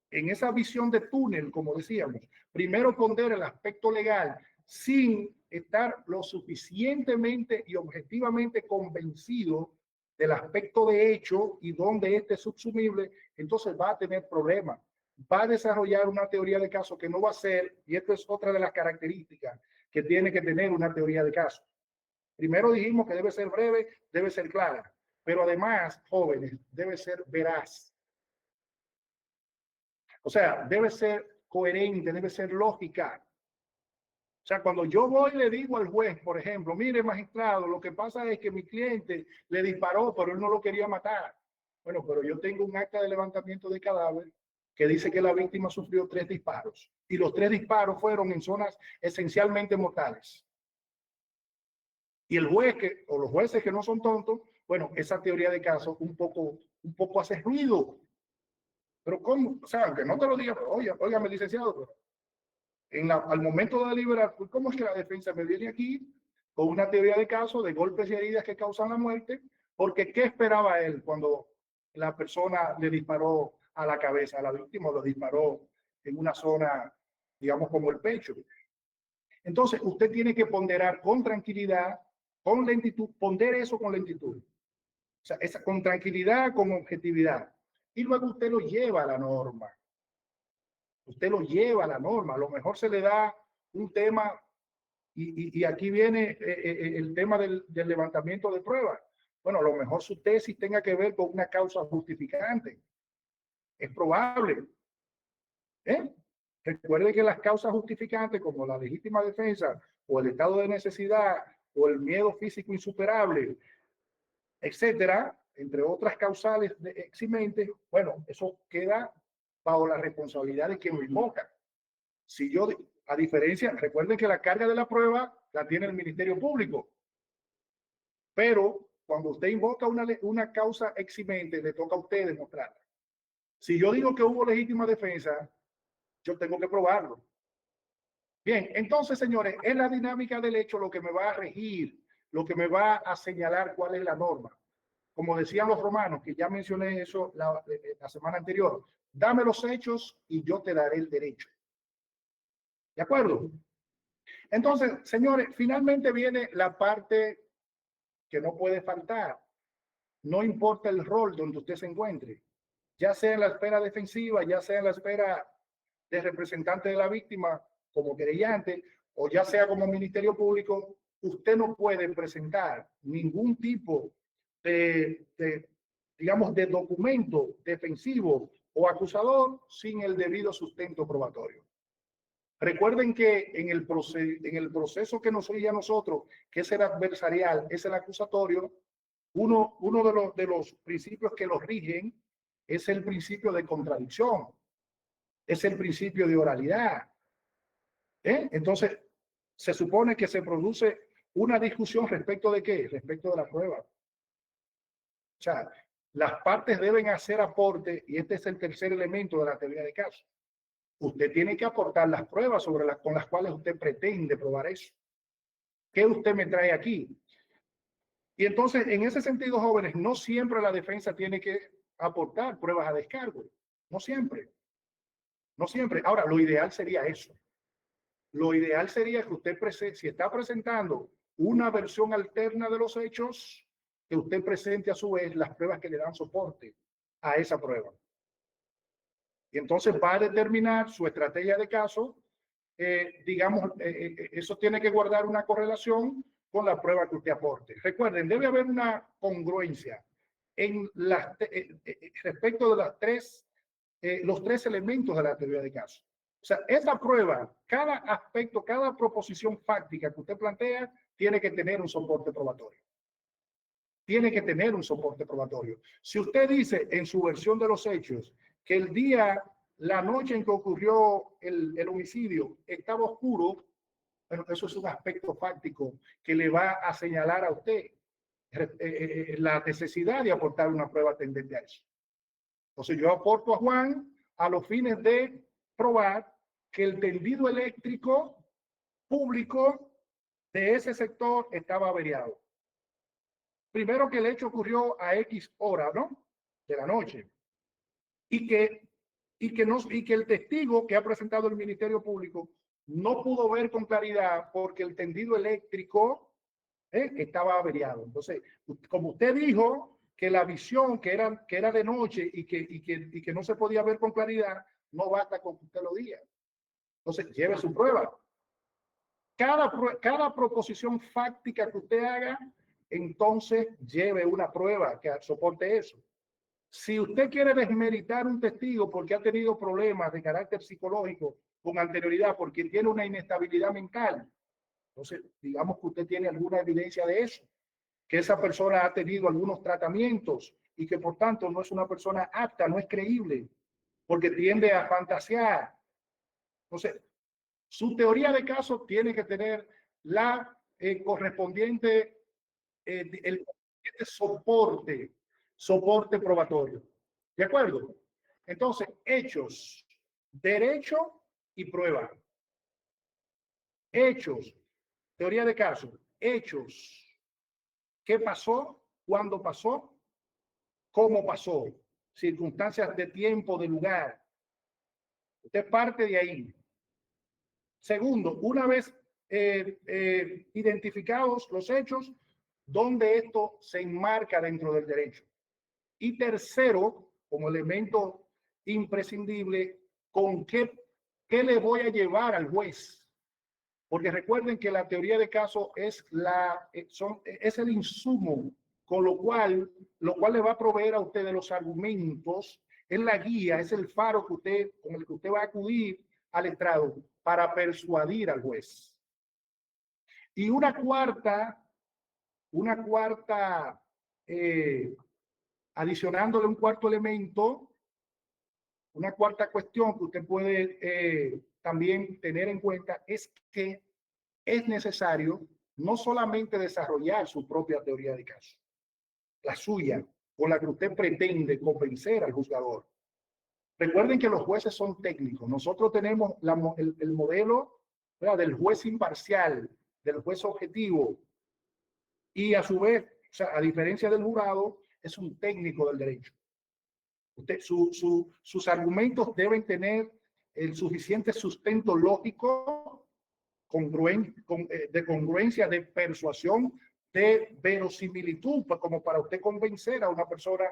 en esa visión de túnel, como decíamos, primero pondera el aspecto legal sin estar lo suficientemente y objetivamente convencido del aspecto de hecho y donde este es subsumible, entonces va a tener problemas. Va a desarrollar una teoría de caso que no va a ser, y esto es otra de las características que tiene que tener una teoría de caso. Primero dijimos que debe ser breve, debe ser clara, pero además, jóvenes, debe ser veraz. O sea, debe ser coherente, debe ser lógica. O sea, cuando yo voy y le digo al juez, por ejemplo, mire, magistrado, lo que pasa es que mi cliente le disparó, pero él no lo quería matar. Bueno, pero yo tengo un acta de levantamiento de cadáver que dice que la víctima sufrió 3 disparos y los 3 disparos fueron en zonas esencialmente mortales. Y el juez o los jueces que no son tontos, bueno, esa teoría de caso un poco hace ruido. Pero ¿cómo? O sea, aunque no te lo diga, oye, óigame, licenciado, pero al momento de deliberar, pues, ¿cómo es que la defensa me viene aquí con una teoría de caso de golpes y heridas que causan la muerte? Porque ¿qué esperaba él cuando la persona le disparó a la cabeza, a la víctima, lo disparó en una zona, digamos, como el pecho? Entonces, usted tiene que ponderar con tranquilidad, con lentitud, pondere eso con lentitud. O sea, esa, con tranquilidad, con objetividad. Y luego usted lo lleva a la norma. Usted lo lleva a la norma. A lo mejor se le da un tema, y aquí viene el tema del levantamiento de pruebas. Bueno, a lo mejor su tesis tenga que ver con una causa justificante. Es probable. Recuerde que las causas justificantes, como la legítima defensa, o el estado de necesidad, o el miedo físico insuperable, etcétera, entre otras causales eximentes, bueno, eso queda bajo la responsabilidad de quien lo invoca. Si yo, a diferencia, recuerden que la carga de la prueba la tiene el Ministerio Público, pero cuando usted invoca una causa eximente, le toca a usted demostrarla. Si yo digo que hubo legítima defensa, yo tengo que probarlo. Bien, entonces, señores, es la dinámica del hecho lo que me va a regir, lo que me va a señalar cuál es la norma. Como decían los romanos, que ya mencioné eso la semana anterior, dame los hechos y yo te daré el derecho. ¿De acuerdo? Entonces, señores, finalmente viene la parte que no puede faltar. No importa el rol donde usted se encuentre, ya sea en la esfera defensiva, ya sea en la esfera de representante de la víctima como querellante, o ya sea como Ministerio Público, usted no puede presentar ningún tipo digamos, de documento defensivo o acusador sin el debido sustento probatorio. Recuerden que en el proceso que nos rige a nosotros, que es el adversarial, es el acusatorio, uno de los principios que los rigen es el principio de contradicción, es el principio de oralidad. Entonces, se supone que se produce una discusión respecto de qué, respecto de la prueba. O sea, las partes deben hacer aporte y este es el tercer elemento de la teoría de caso. Usted tiene que aportar las pruebas con las cuales usted pretende probar eso. ¿Qué usted me trae aquí? Y entonces, en ese sentido, jóvenes, no siempre la defensa tiene que aportar pruebas a descargo. No siempre. No siempre. Ahora, lo ideal sería eso. Lo ideal sería que usted, si está presentando una versión alterna de los hechos, que usted presente a su vez las pruebas que le dan soporte a esa prueba. Y entonces va a determinar su estrategia de caso. Digamos, eso tiene que guardar una correlación con la prueba que usted aporte. Recuerden, debe haber una congruencia en respecto de los 3 elementos de la teoría de caso. O sea, esa prueba, cada aspecto, cada proposición fáctica que usted plantea, tiene que tener un soporte probatorio. Tiene que tener un soporte probatorio. Si usted dice en su versión de los hechos que la noche en que ocurrió el homicidio estaba oscuro, bueno, eso es un aspecto fáctico que le va a señalar a usted la necesidad de aportar una prueba tendente a eso. Entonces yo aporto a Juan a los fines de probar que el tendido eléctrico público de ese sector estaba averiado. Primero, que el hecho ocurrió a X hora, ¿no? De la noche. Y que y que el testigo que ha presentado el Ministerio Público no pudo ver con claridad porque el tendido eléctrico estaba averiado. Entonces, como usted dijo que la visión que era de noche y que no se podía ver con claridad, no basta con que usted lo diga. Entonces, lleve su prueba. Cada proposición fáctica que usted haga, entonces lleve una prueba que soporte eso. Si usted quiere desmeritar un testigo porque ha tenido problemas de carácter psicológico con anterioridad, porque tiene una inestabilidad mental, entonces digamos que usted tiene alguna evidencia de eso, que esa persona ha tenido algunos tratamientos y que por tanto no es una persona apta, no es creíble, porque tiende a fantasear. Entonces, su teoría de caso tiene que tener la correspondiente, el soporte probatorio. ¿De acuerdo? Entonces, hechos, derecho y prueba. Hechos, teoría de caso, hechos. ¿Qué pasó? ¿Cuándo pasó? ¿Cómo pasó? Circunstancias de tiempo, de lugar. Usted parte de ahí. Segundo, una vez identificados los hechos, ¿dónde esto se enmarca dentro del derecho? Y tercero, como elemento imprescindible, ¿con qué le voy a llevar al juez? Porque recuerden que la teoría de caso es el insumo con lo cual le va a proveer a usted de los argumentos, es la guía, es el faro con el que usted va a acudir al estrado para persuadir al juez. Y una cuarta, adicionándole un cuarto elemento, una cuarta cuestión que usted puede también tener en cuenta es que es necesario no solamente desarrollar su propia teoría de caso, la suya, con la que usted pretende convencer al juzgador. Recuerden que los jueces son técnicos. Nosotros tenemos el modelo, ¿verdad?, del juez imparcial, del juez objetivo, y a su vez, o sea, a diferencia del jurado, es un técnico del derecho. Sus argumentos deben tener el suficiente sustento lógico, de congruencia, de persuasión, de verosimilitud, como para usted convencer a una persona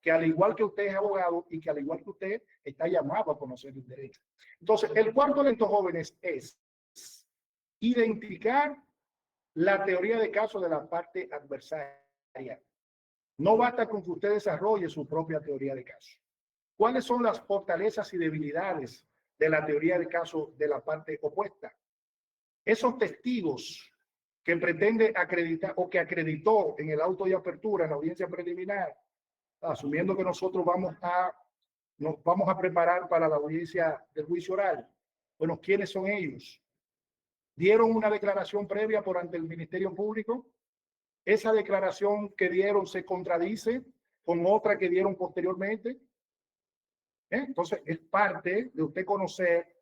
que al igual que usted es abogado y que al igual que usted está llamado a conocer el derecho. Entonces, el cuarto elemento, jóvenes, es identificar la teoría de caso de la parte adversaria. No basta con que usted desarrolle su propia teoría de caso. ¿Cuáles son las fortalezas y debilidades de la teoría de caso de la parte opuesta? Esos testigos que pretende acreditar o que acreditó en el auto de apertura, en la audiencia preliminar, asumiendo que nosotros nos vamos a preparar para la audiencia del juicio oral. Bueno, ¿quiénes son ellos? ¿Dieron una declaración previa por ante el Ministerio Público? ¿Esa declaración que dieron se contradice con otra que dieron posteriormente? Entonces, es parte de usted conocer,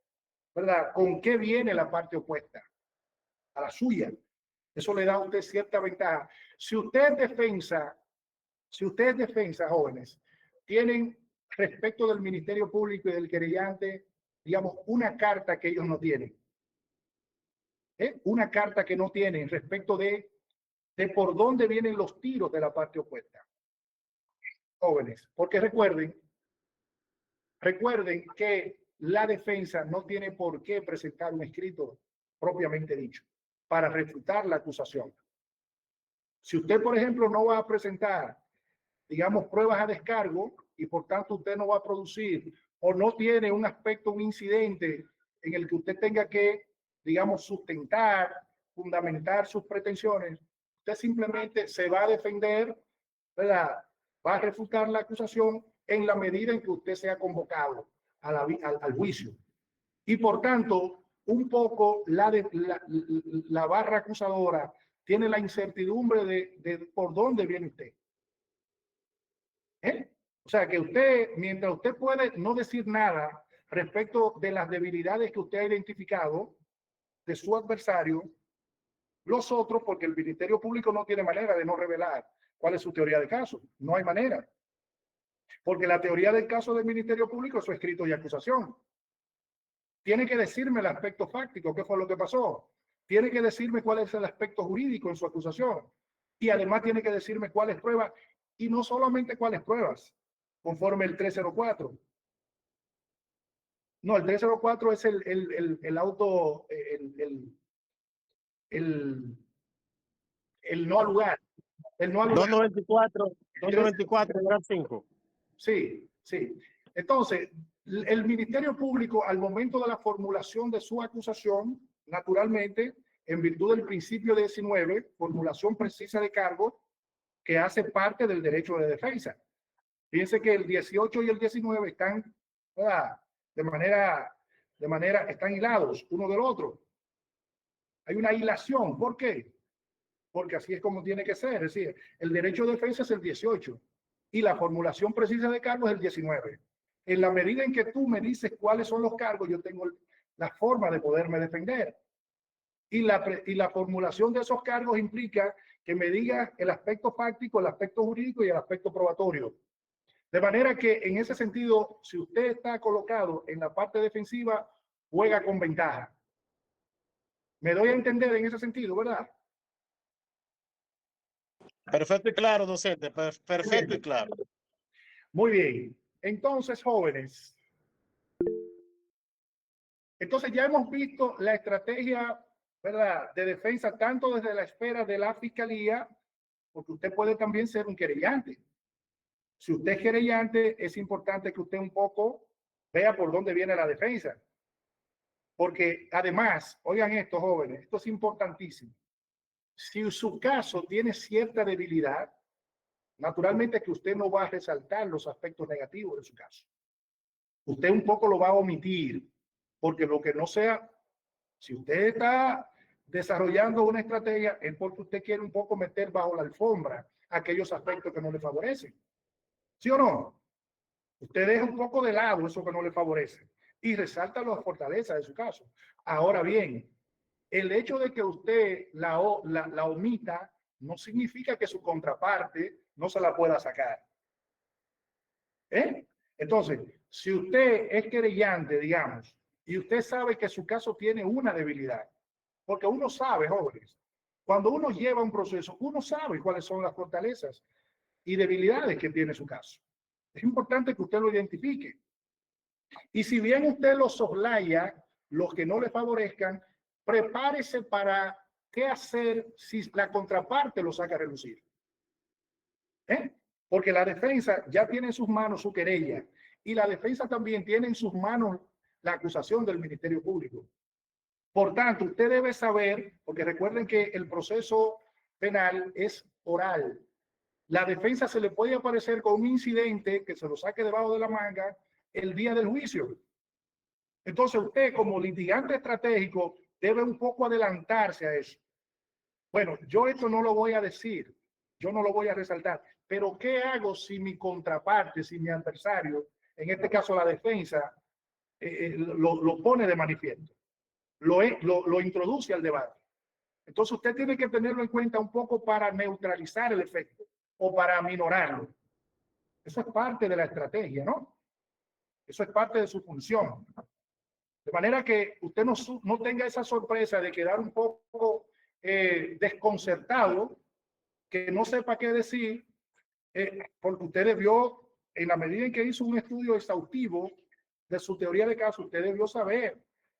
¿verdad?, con qué viene la parte opuesta a la suya. Eso le da a usted cierta ventaja. Si usted es defensa, jóvenes, tienen respecto del Ministerio Público y del querellante, digamos, una carta que ellos no tienen. Una carta que no tienen respecto de por dónde vienen los tiros de la parte opuesta. Jóvenes, porque recuerden que la defensa no tiene por qué presentar un escrito propiamente dicho para refutar la acusación. Si usted, por ejemplo, no va a presentar, digamos, pruebas a descargo y por tanto usted no va a producir o no tiene un aspecto, un incidente en el que usted tenga que, digamos, sustentar, fundamentar sus pretensiones, usted simplemente se va a defender, ¿verdad?, va a refutar la acusación en la medida en que usted sea convocado al juicio. Y por tanto, un poco la barra acusadora tiene la incertidumbre de por dónde viene usted. O sea, que usted, mientras usted puede no decir nada respecto de las debilidades que usted ha identificado de su adversario, los otros, porque el Ministerio Público no tiene manera de no revelar cuál es su teoría de caso, no hay manera. Porque la teoría del caso del Ministerio Público es su escrito y acusación. Tiene que decirme el aspecto fáctico, qué fue lo que pasó. Tiene que decirme cuál es el aspecto jurídico en su acusación. Y además tiene que decirme cuáles pruebas, y no solamente cuáles pruebas, conforme el 304. No, el 304 es el auto, el no al lugar. El no al lugar. 294, gran 5. Sí, sí. Entonces, el Ministerio Público, al momento de la formulación de su acusación, naturalmente, en virtud del principio 19, formulación precisa de cargo, que hace parte del derecho de defensa. Fíjense que el 18 y el 19 están, ¿verdad?, de manera, están hilados uno del otro. Hay una hilación. ¿Por qué? Porque así es como tiene que ser. Es decir, el derecho de defensa es el 18 y la formulación precisa de cargos es el 19. En la medida en que tú me dices cuáles son los cargos, yo tengo la forma de poderme defender. Y la formulación de esos cargos implica que me diga el aspecto fáctico, el aspecto jurídico y el aspecto probatorio. De manera que en ese sentido, si usted está colocado en la parte defensiva, juega con ventaja. Me doy a entender en ese sentido, ¿verdad? Perfecto y claro, docente. Perfecto y claro. Muy bien. Entonces, jóvenes, entonces ya hemos visto la estrategia, ¿verdad?, de defensa, tanto desde la esfera de la fiscalía, porque usted puede también ser un querellante. Si usted es querellante, es importante que usted un poco vea por dónde viene la defensa. Porque además, oigan esto, jóvenes, esto es importantísimo. Si su caso tiene cierta debilidad, naturalmente que usted no va a resaltar los aspectos negativos de su caso. Usted un poco lo va a omitir, porque lo que no sea, si usted está desarrollando una estrategia, es porque usted quiere un poco meter bajo la alfombra aquellos aspectos que no le favorecen. ¿Sí o no? Usted deja un poco de lado eso que no le favorece y resalta las fortalezas de su caso. Ahora bien, el hecho de que usted la omita no significa que su contraparte no se la pueda sacar. Entonces, si usted es querellante, digamos, y usted sabe que su caso tiene una debilidad, porque uno sabe, jóvenes, cuando uno lleva un proceso, uno sabe cuáles son las fortalezas y debilidades que tiene su caso. Es importante que usted lo identifique. Y si bien usted lo soslaya, los que no le favorezcan, prepárese para qué hacer si la contraparte lo saca a relucir. Porque la defensa ya tiene en sus manos su querella y la defensa también tiene en sus manos la acusación del Ministerio Público. Por tanto, usted debe saber, porque recuerden que el proceso penal es oral. La defensa se le puede aparecer con un incidente que se lo saque debajo de la manga el día del juicio. Entonces usted como litigante estratégico debe un poco adelantarse a eso. Bueno, yo esto no lo voy a decir, yo no lo voy a resaltar, pero ¿qué hago si mi contraparte, si mi adversario, en este caso la defensa, lo pone de manifiesto, lo introduce al debate? Entonces usted tiene que tenerlo en cuenta un poco para neutralizar el efecto o para aminorarlo. Eso es parte de la estrategia, ¿no? Eso es parte de su función. De manera que usted no tenga esa sorpresa de quedar un poco desconcertado, que no sepa qué decir, porque usted debió, en la medida en que hizo un estudio exhaustivo de su teoría de caso, usted debió saber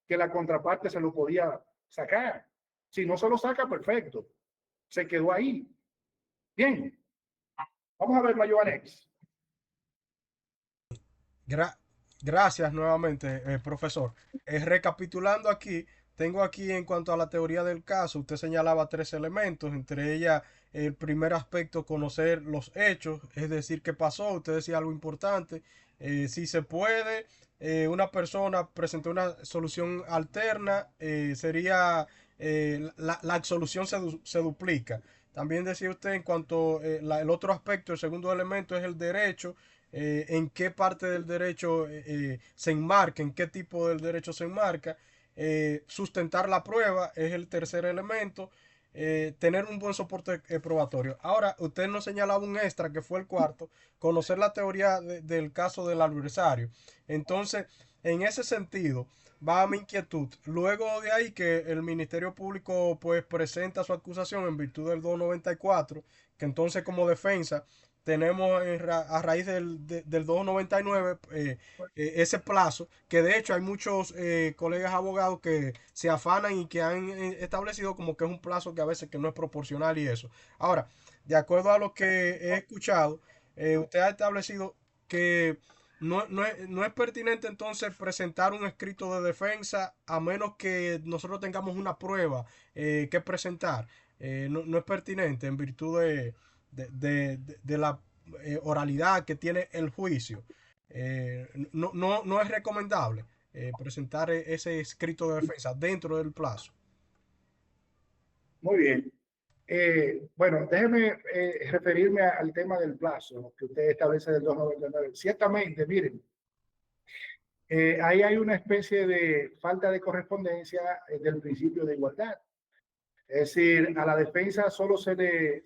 que la contraparte se lo podía sacar. Si no se lo saca, perfecto. Se quedó ahí. Bien. Vamos a ver, Mayor Anex. Gracias nuevamente, profesor. Recapitulando aquí, tengo aquí en cuanto a la teoría del caso, usted señalaba 3 elementos, entre ellas el primer aspecto, conocer los hechos, es decir, qué pasó. Usted decía algo importante, si se puede, una persona presentó una solución alterna, sería la absolución se duplica. También decía usted en cuanto el otro aspecto, el segundo elemento es el derecho. En qué parte del derecho se enmarca, en qué tipo del derecho se enmarca. Sustentar la prueba es el tercer elemento. tener un buen soporte probatorio. Ahora, usted nos señalaba un extra que fue el cuarto, conocer la teoría del caso del adversario. Entonces, en ese sentido, va mi inquietud. Luego de ahí que el Ministerio Público pues presenta su acusación en virtud del 294, que entonces como defensa tenemos a raíz del 299 ese plazo, que de hecho hay muchos colegas abogados que se afanan y que han establecido como que es un plazo que a veces que no es proporcional y eso. Ahora, de acuerdo a lo que he escuchado, usted ha establecido que no es pertinente entonces presentar un escrito de defensa a menos que nosotros tengamos una prueba que presentar. No es pertinente en virtud de la oralidad que tiene el juicio. No es recomendable presentar ese escrito de defensa dentro del plazo. Muy bien. Bueno, déjeme referirme al tema del plazo que usted establece del 299. Ciertamente, miren, ahí hay una especie de falta de correspondencia del principio de igualdad. Es decir, a la defensa solo se le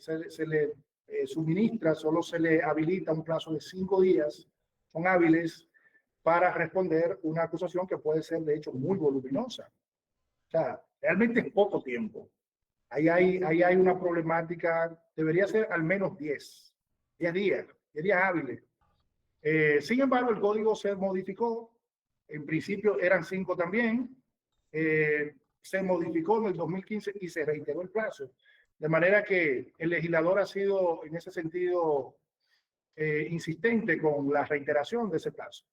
suministra, solo se le habilita un plazo de 5 días, son hábiles para responder una acusación que puede ser de hecho muy voluminosa. O sea, realmente es poco tiempo. Ahí hay una problemática, debería ser al menos 10 días hábiles. Sin embargo, el código se modificó, en principio eran 5 también, se modificó en el 2015 y se reiteró el plazo. De manera que el legislador ha sido en ese sentido insistente con la reiteración de ese plazo.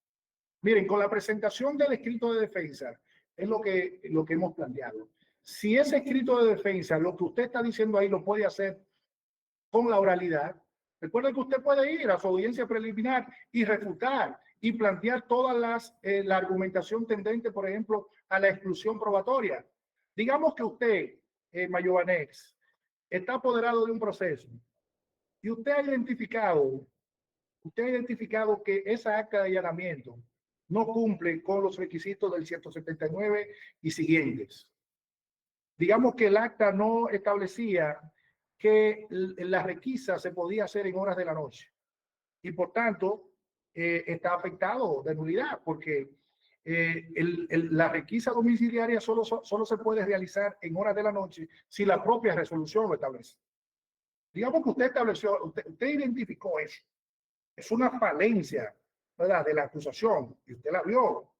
Miren, con la presentación del escrito de defensa es lo que hemos planteado. Si ese escrito de defensa, lo que usted está diciendo ahí, lo puede hacer con la oralidad, recuerden que usted puede ir a su audiencia preliminar y refutar y plantear todas la argumentación tendente, por ejemplo, a la exclusión probatoria. Digamos que usted, Mayobanex, está apoderado de un proceso y usted ha identificado que esa acta de allanamiento no cumple con los requisitos del 179 y siguientes. Digamos que el acta no establecía que la requisa se podía hacer en horas de la noche y por tanto está afectado de nulidad porque la requisa domiciliaria solo se puede realizar en horas de la noche si la propia resolución lo establece. Digamos que usted identificó eso. Es una falencia, ¿verdad?, de la acusación y usted la vio.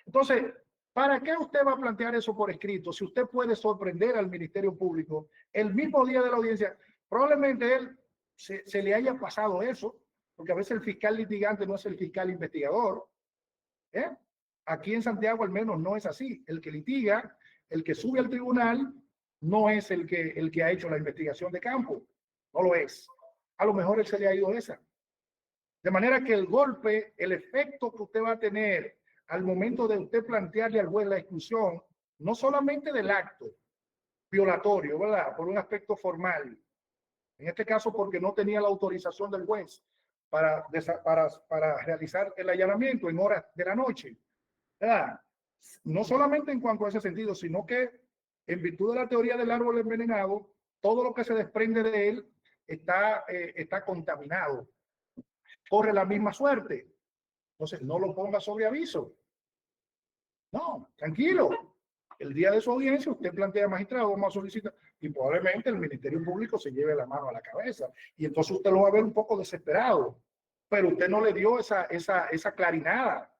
Entonces, ¿para qué usted va a plantear eso por escrito? Si usted puede sorprender al Ministerio Público el mismo día de la audiencia, probablemente él se le haya pasado eso, porque a veces el fiscal litigante no es el fiscal investigador. Aquí en Santiago al menos no es así. El que litiga, el que sube al tribunal, no es el que ha hecho la investigación de campo. No lo es. A lo mejor él se le ha ido esa. De manera que el golpe, el efecto que usted va a tener al momento de usted plantearle al juez la exclusión, no solamente del acto violatorio, ¿verdad?, por un aspecto formal, en este caso porque no tenía la autorización del juez para realizar el allanamiento en horas de la noche, ¿verdad? No solamente en cuanto a ese sentido, sino que en virtud de la teoría del árbol envenenado, todo lo que se desprende de él está contaminado, corre la misma suerte. Entonces, no lo ponga sobre aviso. No, tranquilo. El día de su audiencia, usted plantea, magistrado, vamos a solicitar, y probablemente el Ministerio Público se lleve la mano a la cabeza. Y entonces usted lo va a ver un poco desesperado. Pero usted no le dio esa clarinada.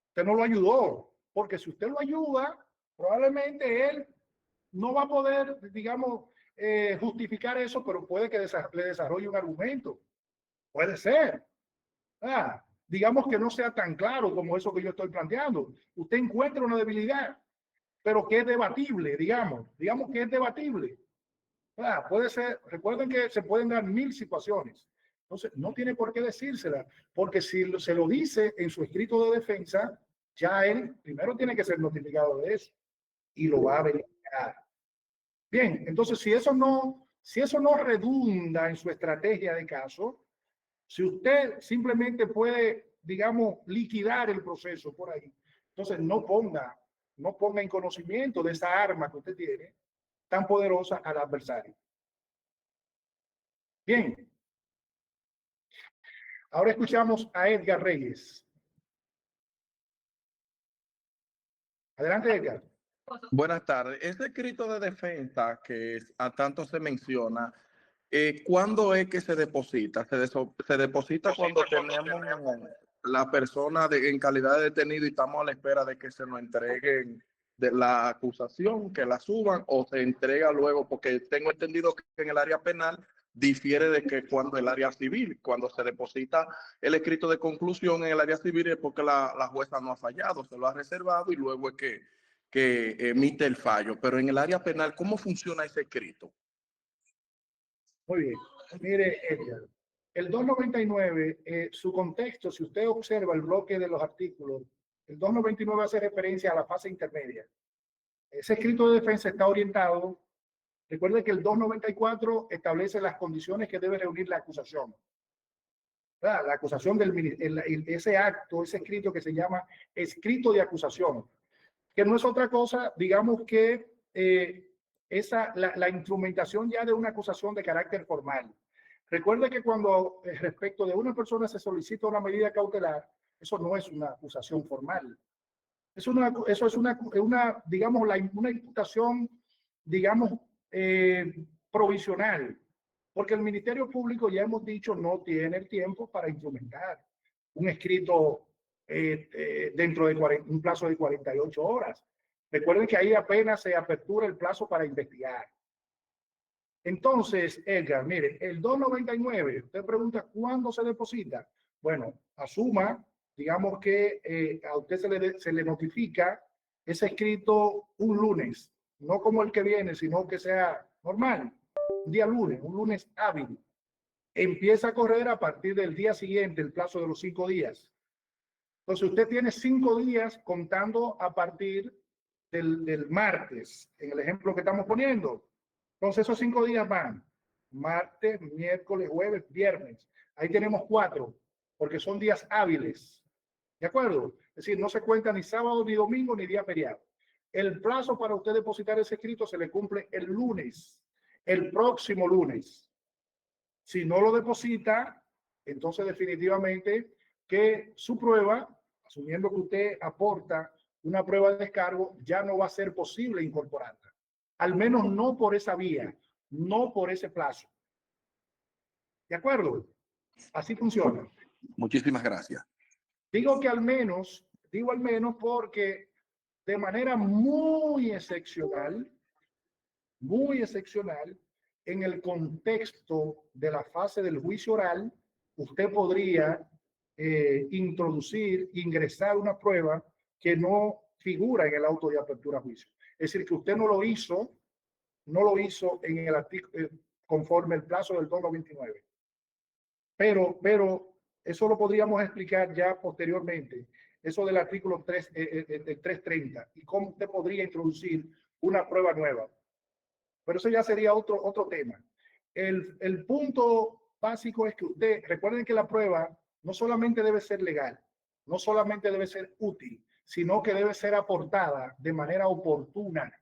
Usted no lo ayudó. Porque si usted lo ayuda, probablemente él no va a poder, digamos, justificar eso, pero puede que le desarrolle un argumento. Puede ser. Digamos que no sea tan claro como eso que yo estoy planteando. Usted encuentra una debilidad, pero que es debatible, digamos que es debatible. Puede ser, recuerden que se pueden dar 1000 situaciones. Entonces, no tiene por qué decírsela, porque si se lo dice en su escrito de defensa, ya él primero tiene que ser notificado de eso y lo va a verificar. Bien, entonces si eso no redunda en su estrategia de caso, si usted simplemente puede, digamos, liquidar el proceso por ahí, entonces no ponga en conocimiento de esa arma que usted tiene tan poderosa al adversario. Bien. Ahora escuchamos a Edgar Reyes. Adelante, Edgar. Buenas tardes. Ese escrito de defensa que a tanto se menciona, ¿cuándo es que se deposita? Se deposita cuando tenemos la persona en calidad de detenido y estamos a la espera de que se nos entreguen de la acusación, que la suban, o se entrega luego, porque tengo entendido que en el área penal difiere de que cuando el área civil, cuando se deposita el escrito de conclusión en el área civil es porque la jueza no ha fallado, se lo ha reservado y luego es que emite el fallo. Pero en el área penal, ¿cómo funciona ese escrito? Muy bien. Mire, Edgar, el 299, su contexto, si usted observa el bloque de los artículos, el 299 hace referencia a la fase intermedia. Ese escrito de defensa está orientado. Recuerde que el 294 establece las condiciones que debe reunir la acusación. La acusación ese acto, ese escrito que se llama escrito de acusación, que no es otra cosa, digamos que la instrumentación ya de una acusación de carácter formal. Recuerde que cuando respecto de una persona se solicita una medida cautelar, eso no es una acusación formal. Eso es una digamos, una imputación, digamos, provisional, porque el Ministerio Público, ya hemos dicho, no tiene el tiempo para instrumentar un escrito dentro de un plazo de 48 horas. Recuerden que ahí apenas se apertura el plazo para investigar. Entonces, Edgar, mire, el 299, usted pregunta cuándo se deposita. Bueno, asuma, digamos que a usted se le notifica ese escrito un lunes, no como el que viene, sino que sea normal, un día lunes, un lunes hábil. Empieza a correr a partir del día siguiente, el plazo de los 5 días. Entonces, usted tiene 5 días contando a partir del martes, en el ejemplo que estamos poniendo. Entonces, esos 5 días van martes, miércoles, jueves, viernes. Ahí tenemos 4, porque son días hábiles. ¿De acuerdo? Es decir, no se cuenta ni sábado, ni domingo, ni día feriado. El plazo para usted depositar ese escrito se le cumple el lunes, el próximo lunes. Si no lo deposita, entonces definitivamente que su prueba, asumiendo que usted aporta una prueba de descargo, ya no va a ser posible incorporarla. Al menos no por esa vía, no por ese plazo. ¿De acuerdo? Así funciona. Muchísimas gracias. Digo al menos porque de manera muy excepcional, en el contexto de la fase del juicio oral, usted podría ingresar una prueba que no figura en el auto de apertura a juicio. Es decir, que usted no lo hizo en el artículo conforme el plazo del 229. Pero eso lo podríamos explicar ya posteriormente, eso del artículo 330 y cómo usted podría introducir una prueba nueva. Pero eso ya sería otro tema. El punto básico es que usted, recuerden que la prueba no solamente debe ser legal, no solamente debe ser útil, sino que debe ser aportada de manera oportuna.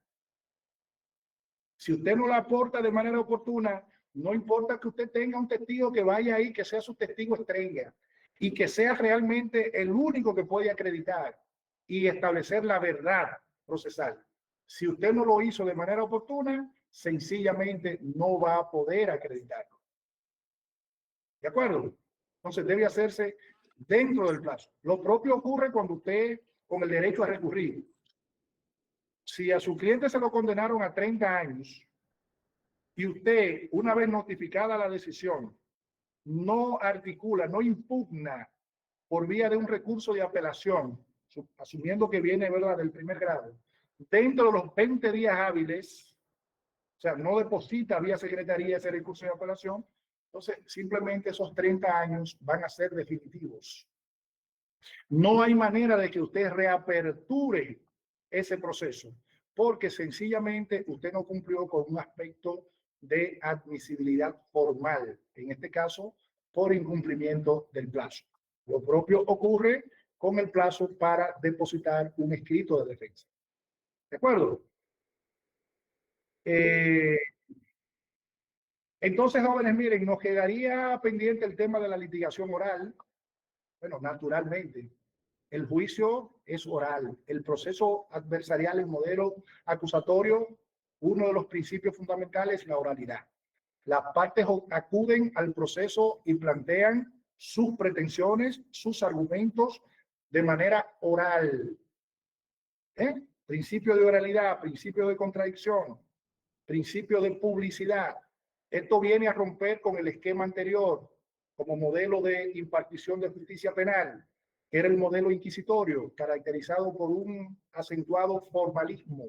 Si usted no la aporta de manera oportuna, no importa que usted tenga un testigo que vaya ahí, que sea su testigo estrella y que sea realmente el único que puede acreditar y establecer la verdad procesal. Si usted no lo hizo de manera oportuna, sencillamente no va a poder acreditarlo. ¿De acuerdo? Entonces debe hacerse dentro del plazo. Lo propio ocurre cuando usted, con el derecho a recurrir. Si a su cliente se lo condenaron a 30 años y usted, una vez notificada la decisión, no articula, no impugna por vía de un recurso de apelación, asumiendo que viene, ¿verdad?, del primer grado, dentro de los 20 días hábiles, o sea, no deposita vía secretaría ese recurso de apelación, entonces simplemente esos 30 años van a ser definitivos. No hay manera de que usted reaperture ese proceso, porque sencillamente usted no cumplió con un aspecto de admisibilidad formal, en este caso, por incumplimiento del plazo. Lo propio ocurre con el plazo para depositar un escrito de defensa. ¿De acuerdo? Eh, entonces, jóvenes, miren, nos quedaría pendiente el tema de la litigación oral. Bueno, naturalmente, el juicio es oral. El proceso adversarial, el modelo acusatorio, uno de los principios fundamentales es la oralidad. Las partes acuden al proceso y plantean sus pretensiones, sus argumentos de manera oral. Principio de oralidad, principio de contradicción, principio de publicidad. Esto viene a romper con el esquema anterior como modelo de impartición de justicia penal, que era el modelo inquisitorio, caracterizado por un acentuado formalismo.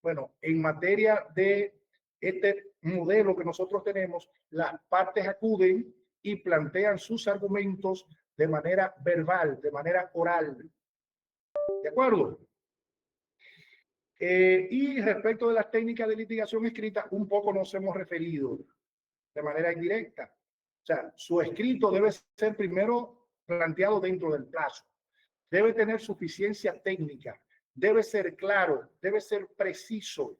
Bueno, en materia de este modelo que nosotros tenemos, las partes acuden y plantean sus argumentos de manera verbal, de manera oral. ¿De acuerdo? Y respecto de las técnicas de litigación escrita, un poco nos hemos referido de manera indirecta. O sea, su escrito debe ser primero planteado dentro del plazo. Debe tener suficiencia técnica. Debe ser claro. Debe ser preciso. O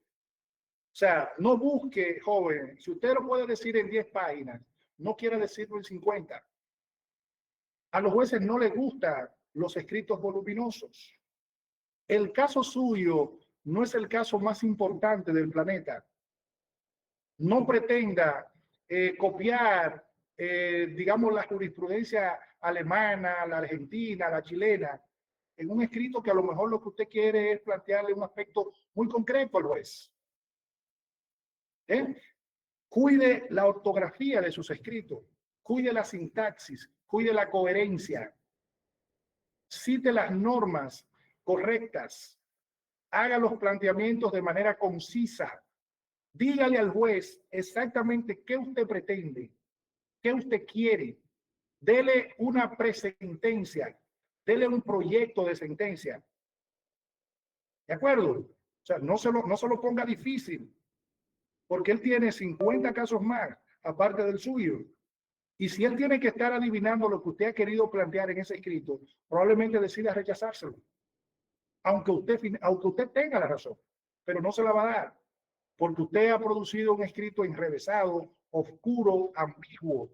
sea, no busque, joven, si usted lo puede decir en 10 páginas, no quiere decirlo en 50. A los jueces no les gustan los escritos voluminosos. El caso suyo no es el caso más importante del planeta. No pretenda copiar, digamos, la jurisprudencia alemana, la argentina, la chilena, en un escrito que a lo mejor lo que usted quiere es plantearle un aspecto muy concreto al juez. Cuide la ortografía de sus escritos, cuide la sintaxis, cuide la coherencia, cite las normas correctas, haga los planteamientos de manera concisa. Dígale al juez exactamente qué usted pretende, qué usted quiere. Dele una presentencia, dele un proyecto de sentencia. ¿De acuerdo? O sea, no se lo ponga difícil, porque él tiene 50 casos más, aparte del suyo. Y si él tiene que estar adivinando lo que usted ha querido plantear en ese escrito, probablemente decida rechazárselo. Aunque usted tenga la razón, pero no se la va a dar, porque usted ha producido un escrito enrevesado, oscuro, ambiguo.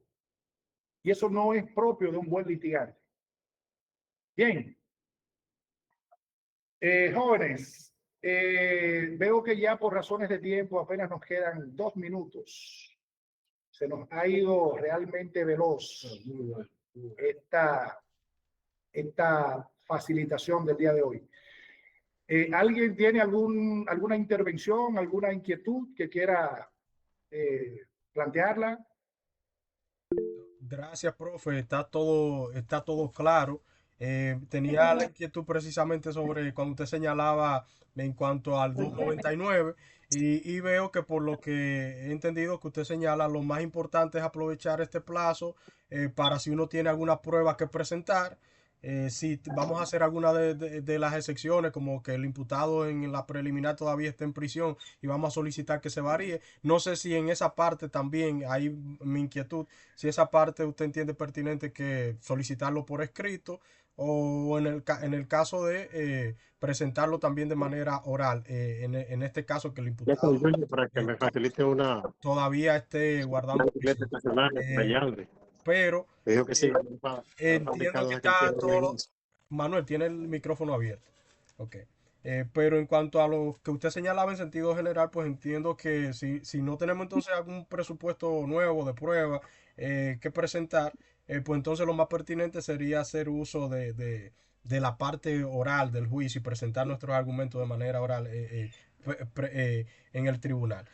Y eso no es propio de un buen litigante. Bien. Jóvenes, veo que ya por razones de tiempo apenas nos quedan 2 minutos. Se nos ha ido realmente veloz esta facilitación del día de hoy. ¿Alguien tiene alguna intervención, alguna inquietud que quiera plantearla? Gracias, profe. Está todo claro. Tenía la inquietud precisamente sobre cuando usted señalaba en cuanto al 299 y veo que por lo que he entendido que usted señala, lo más importante es aprovechar este plazo para si uno tiene alguna prueba que presentar. Si vamos a hacer alguna de las excepciones, como que el imputado en la preliminar todavía está en prisión y vamos a solicitar que se varíe. No sé si en esa parte también hay mi inquietud, si esa parte usted entiende pertinente que solicitarlo por escrito o en el caso de presentarlo también de manera oral, en este caso que el imputado para que me facilite una todavía esté guardando bicicleta prisión. estacionaria, acompañarme. Pero Me dijo que sí, entiendo que está todo. Manuel tiene el micrófono abierto. Ok. Pero en cuanto a lo que usted señalaba en sentido general, pues entiendo que si no tenemos entonces algún presupuesto nuevo de prueba que presentar, pues entonces lo más pertinente sería hacer uso de la parte oral del juicio y presentar nuestros argumentos de manera oral en el tribunal.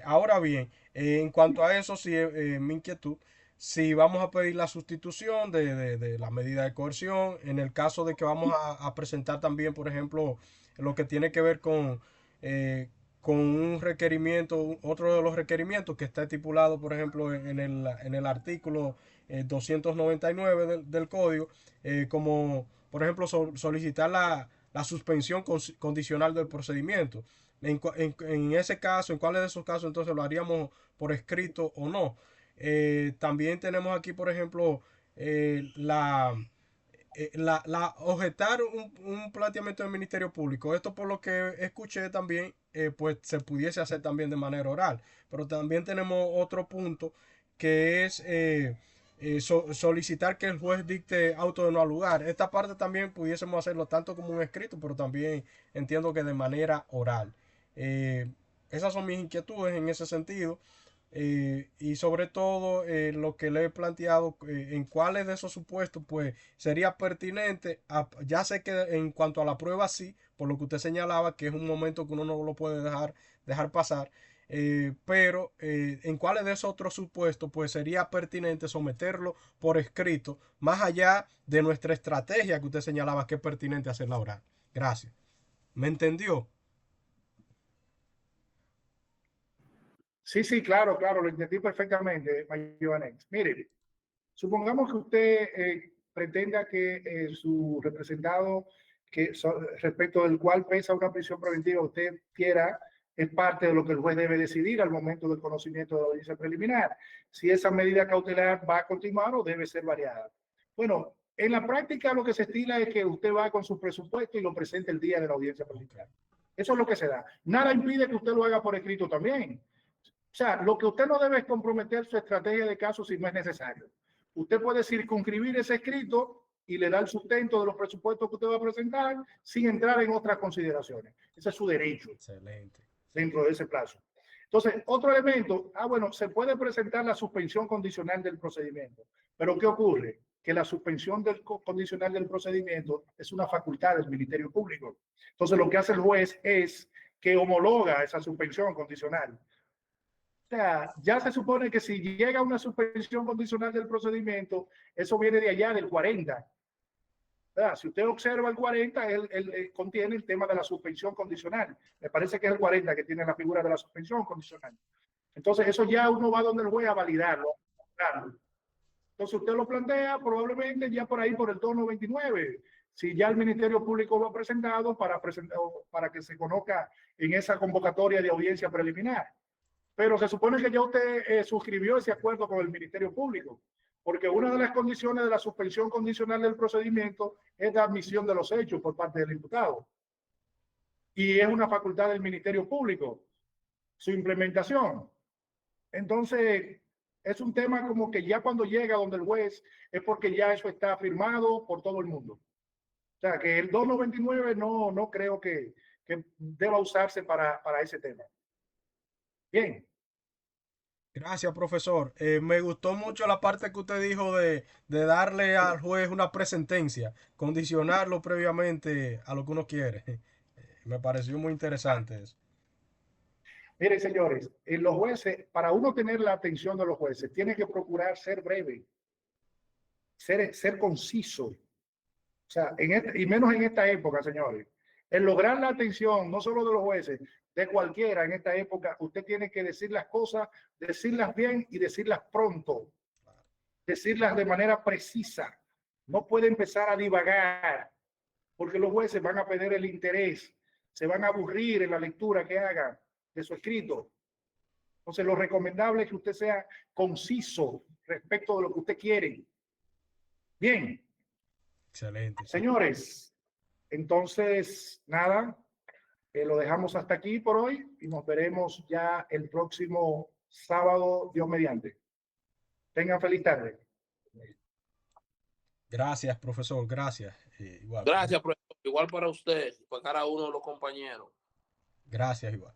Ahora bien, en cuanto a eso, sí, mi inquietud si vamos a pedir la sustitución de la medida de coerción, en el caso de que vamos a presentar también, por ejemplo, lo que tiene que ver con un requerimiento, otro de los requerimientos que está estipulado, por ejemplo, en el artículo 299 del código, como, por ejemplo, solicitar la suspensión condicional del procedimiento. En ese caso, en cuáles de esos casos entonces lo haríamos por escrito o no. También tenemos aquí, por ejemplo, objetar un planteamiento del Ministerio Público, esto por lo que escuché también, pues se pudiese hacer también de manera oral, pero también tenemos otro punto que es solicitar que el juez dicte auto de no lugar. Esta parte también pudiésemos hacerlo tanto como un escrito, pero también entiendo que de manera oral. Esas son mis inquietudes en ese sentido. Y sobre todo lo que le he planteado en cuáles de esos supuestos pues sería pertinente. Ya sé que en cuanto a la prueba sí, por lo que usted señalaba, que es un momento que uno no lo puede dejar pasar, pero en cuáles de esos otros supuestos pues sería pertinente someterlo por escrito, más allá de nuestra estrategia que usted señalaba que es pertinente hacerla oral. Gracias. ¿Me entendió? Sí, sí, claro, claro, lo entendí perfectamente, Mayovanex. Mire, supongamos que usted pretenda que su representado, respecto del cual pesa una prisión preventiva, usted quiera, es parte de lo que el juez debe decidir al momento del conocimiento de la audiencia preliminar. Si esa medida cautelar va a continuar o debe ser variada. Bueno, en la práctica lo que se estila es que usted va con su presupuesto y lo presente el día de la audiencia preliminar. Eso es lo que se da. Nada impide que usted lo haga por escrito también. O sea, lo que usted no debe es comprometer su estrategia de caso si no es necesario. Usted puede circunscribir ese escrito y le da el sustento de los presupuestos que usted va a presentar sin entrar en otras consideraciones. Ese es su derecho. Excelente. Dentro de ese plazo. Entonces, otro elemento, bueno, se puede presentar la suspensión condicional del procedimiento. Pero ¿qué ocurre? Que la suspensión condicional del procedimiento es una facultad del Ministerio Público. Entonces, lo que hace el juez es que homologa esa suspensión condicional. O sea, ya se supone que si llega una suspensión condicional del procedimiento, eso viene de allá del 40. ¿Verdad? Si usted observa el 40, él contiene el tema de la suspensión condicional. Me parece que es el 40 que tiene la figura de la suspensión condicional. Entonces, eso ya uno va donde el juez a validarlo. Entonces, usted lo plantea probablemente ya por ahí por el 299. Si ya el Ministerio Público lo ha presentado para que se conozca en esa convocatoria de audiencia preliminar. Pero se supone que ya usted suscribió ese acuerdo con el Ministerio Público, porque una de las condiciones de la suspensión condicional del procedimiento es la admisión de los hechos por parte del imputado. Y es una facultad del Ministerio Público, su implementación. Entonces, es un tema como que ya cuando llega donde el juez es porque ya eso está firmado por todo el mundo. O sea, que el 299 no creo que deba usarse para ese tema. Bien. Gracias, profesor. Me gustó mucho la parte que usted dijo de darle al juez una presentencia, condicionarlo previamente a lo que uno quiere. Me pareció muy interesante eso. Miren, señores, los jueces, para uno tener la atención de los jueces, tiene que procurar ser breve, ser conciso. O sea, y menos en esta época, señores. El lograr la atención, no solo de los jueces, de cualquiera en esta época, usted tiene que decir las cosas, decirlas bien y decirlas pronto. Decirlas de manera precisa. No puede empezar a divagar, porque los jueces van a perder el interés, se van a aburrir en la lectura que hagan de su escrito. Entonces, lo recomendable es que usted sea conciso respecto de lo que usted quiere. Bien. Excelente. Señores, entonces, nada, lo dejamos hasta aquí por hoy y nos veremos ya el próximo sábado, Dios mediante. Tengan feliz tarde. Gracias, profesor. Gracias. Igual. Gracias, profesor. Igual para usted, para cada uno de los compañeros. Gracias, igual.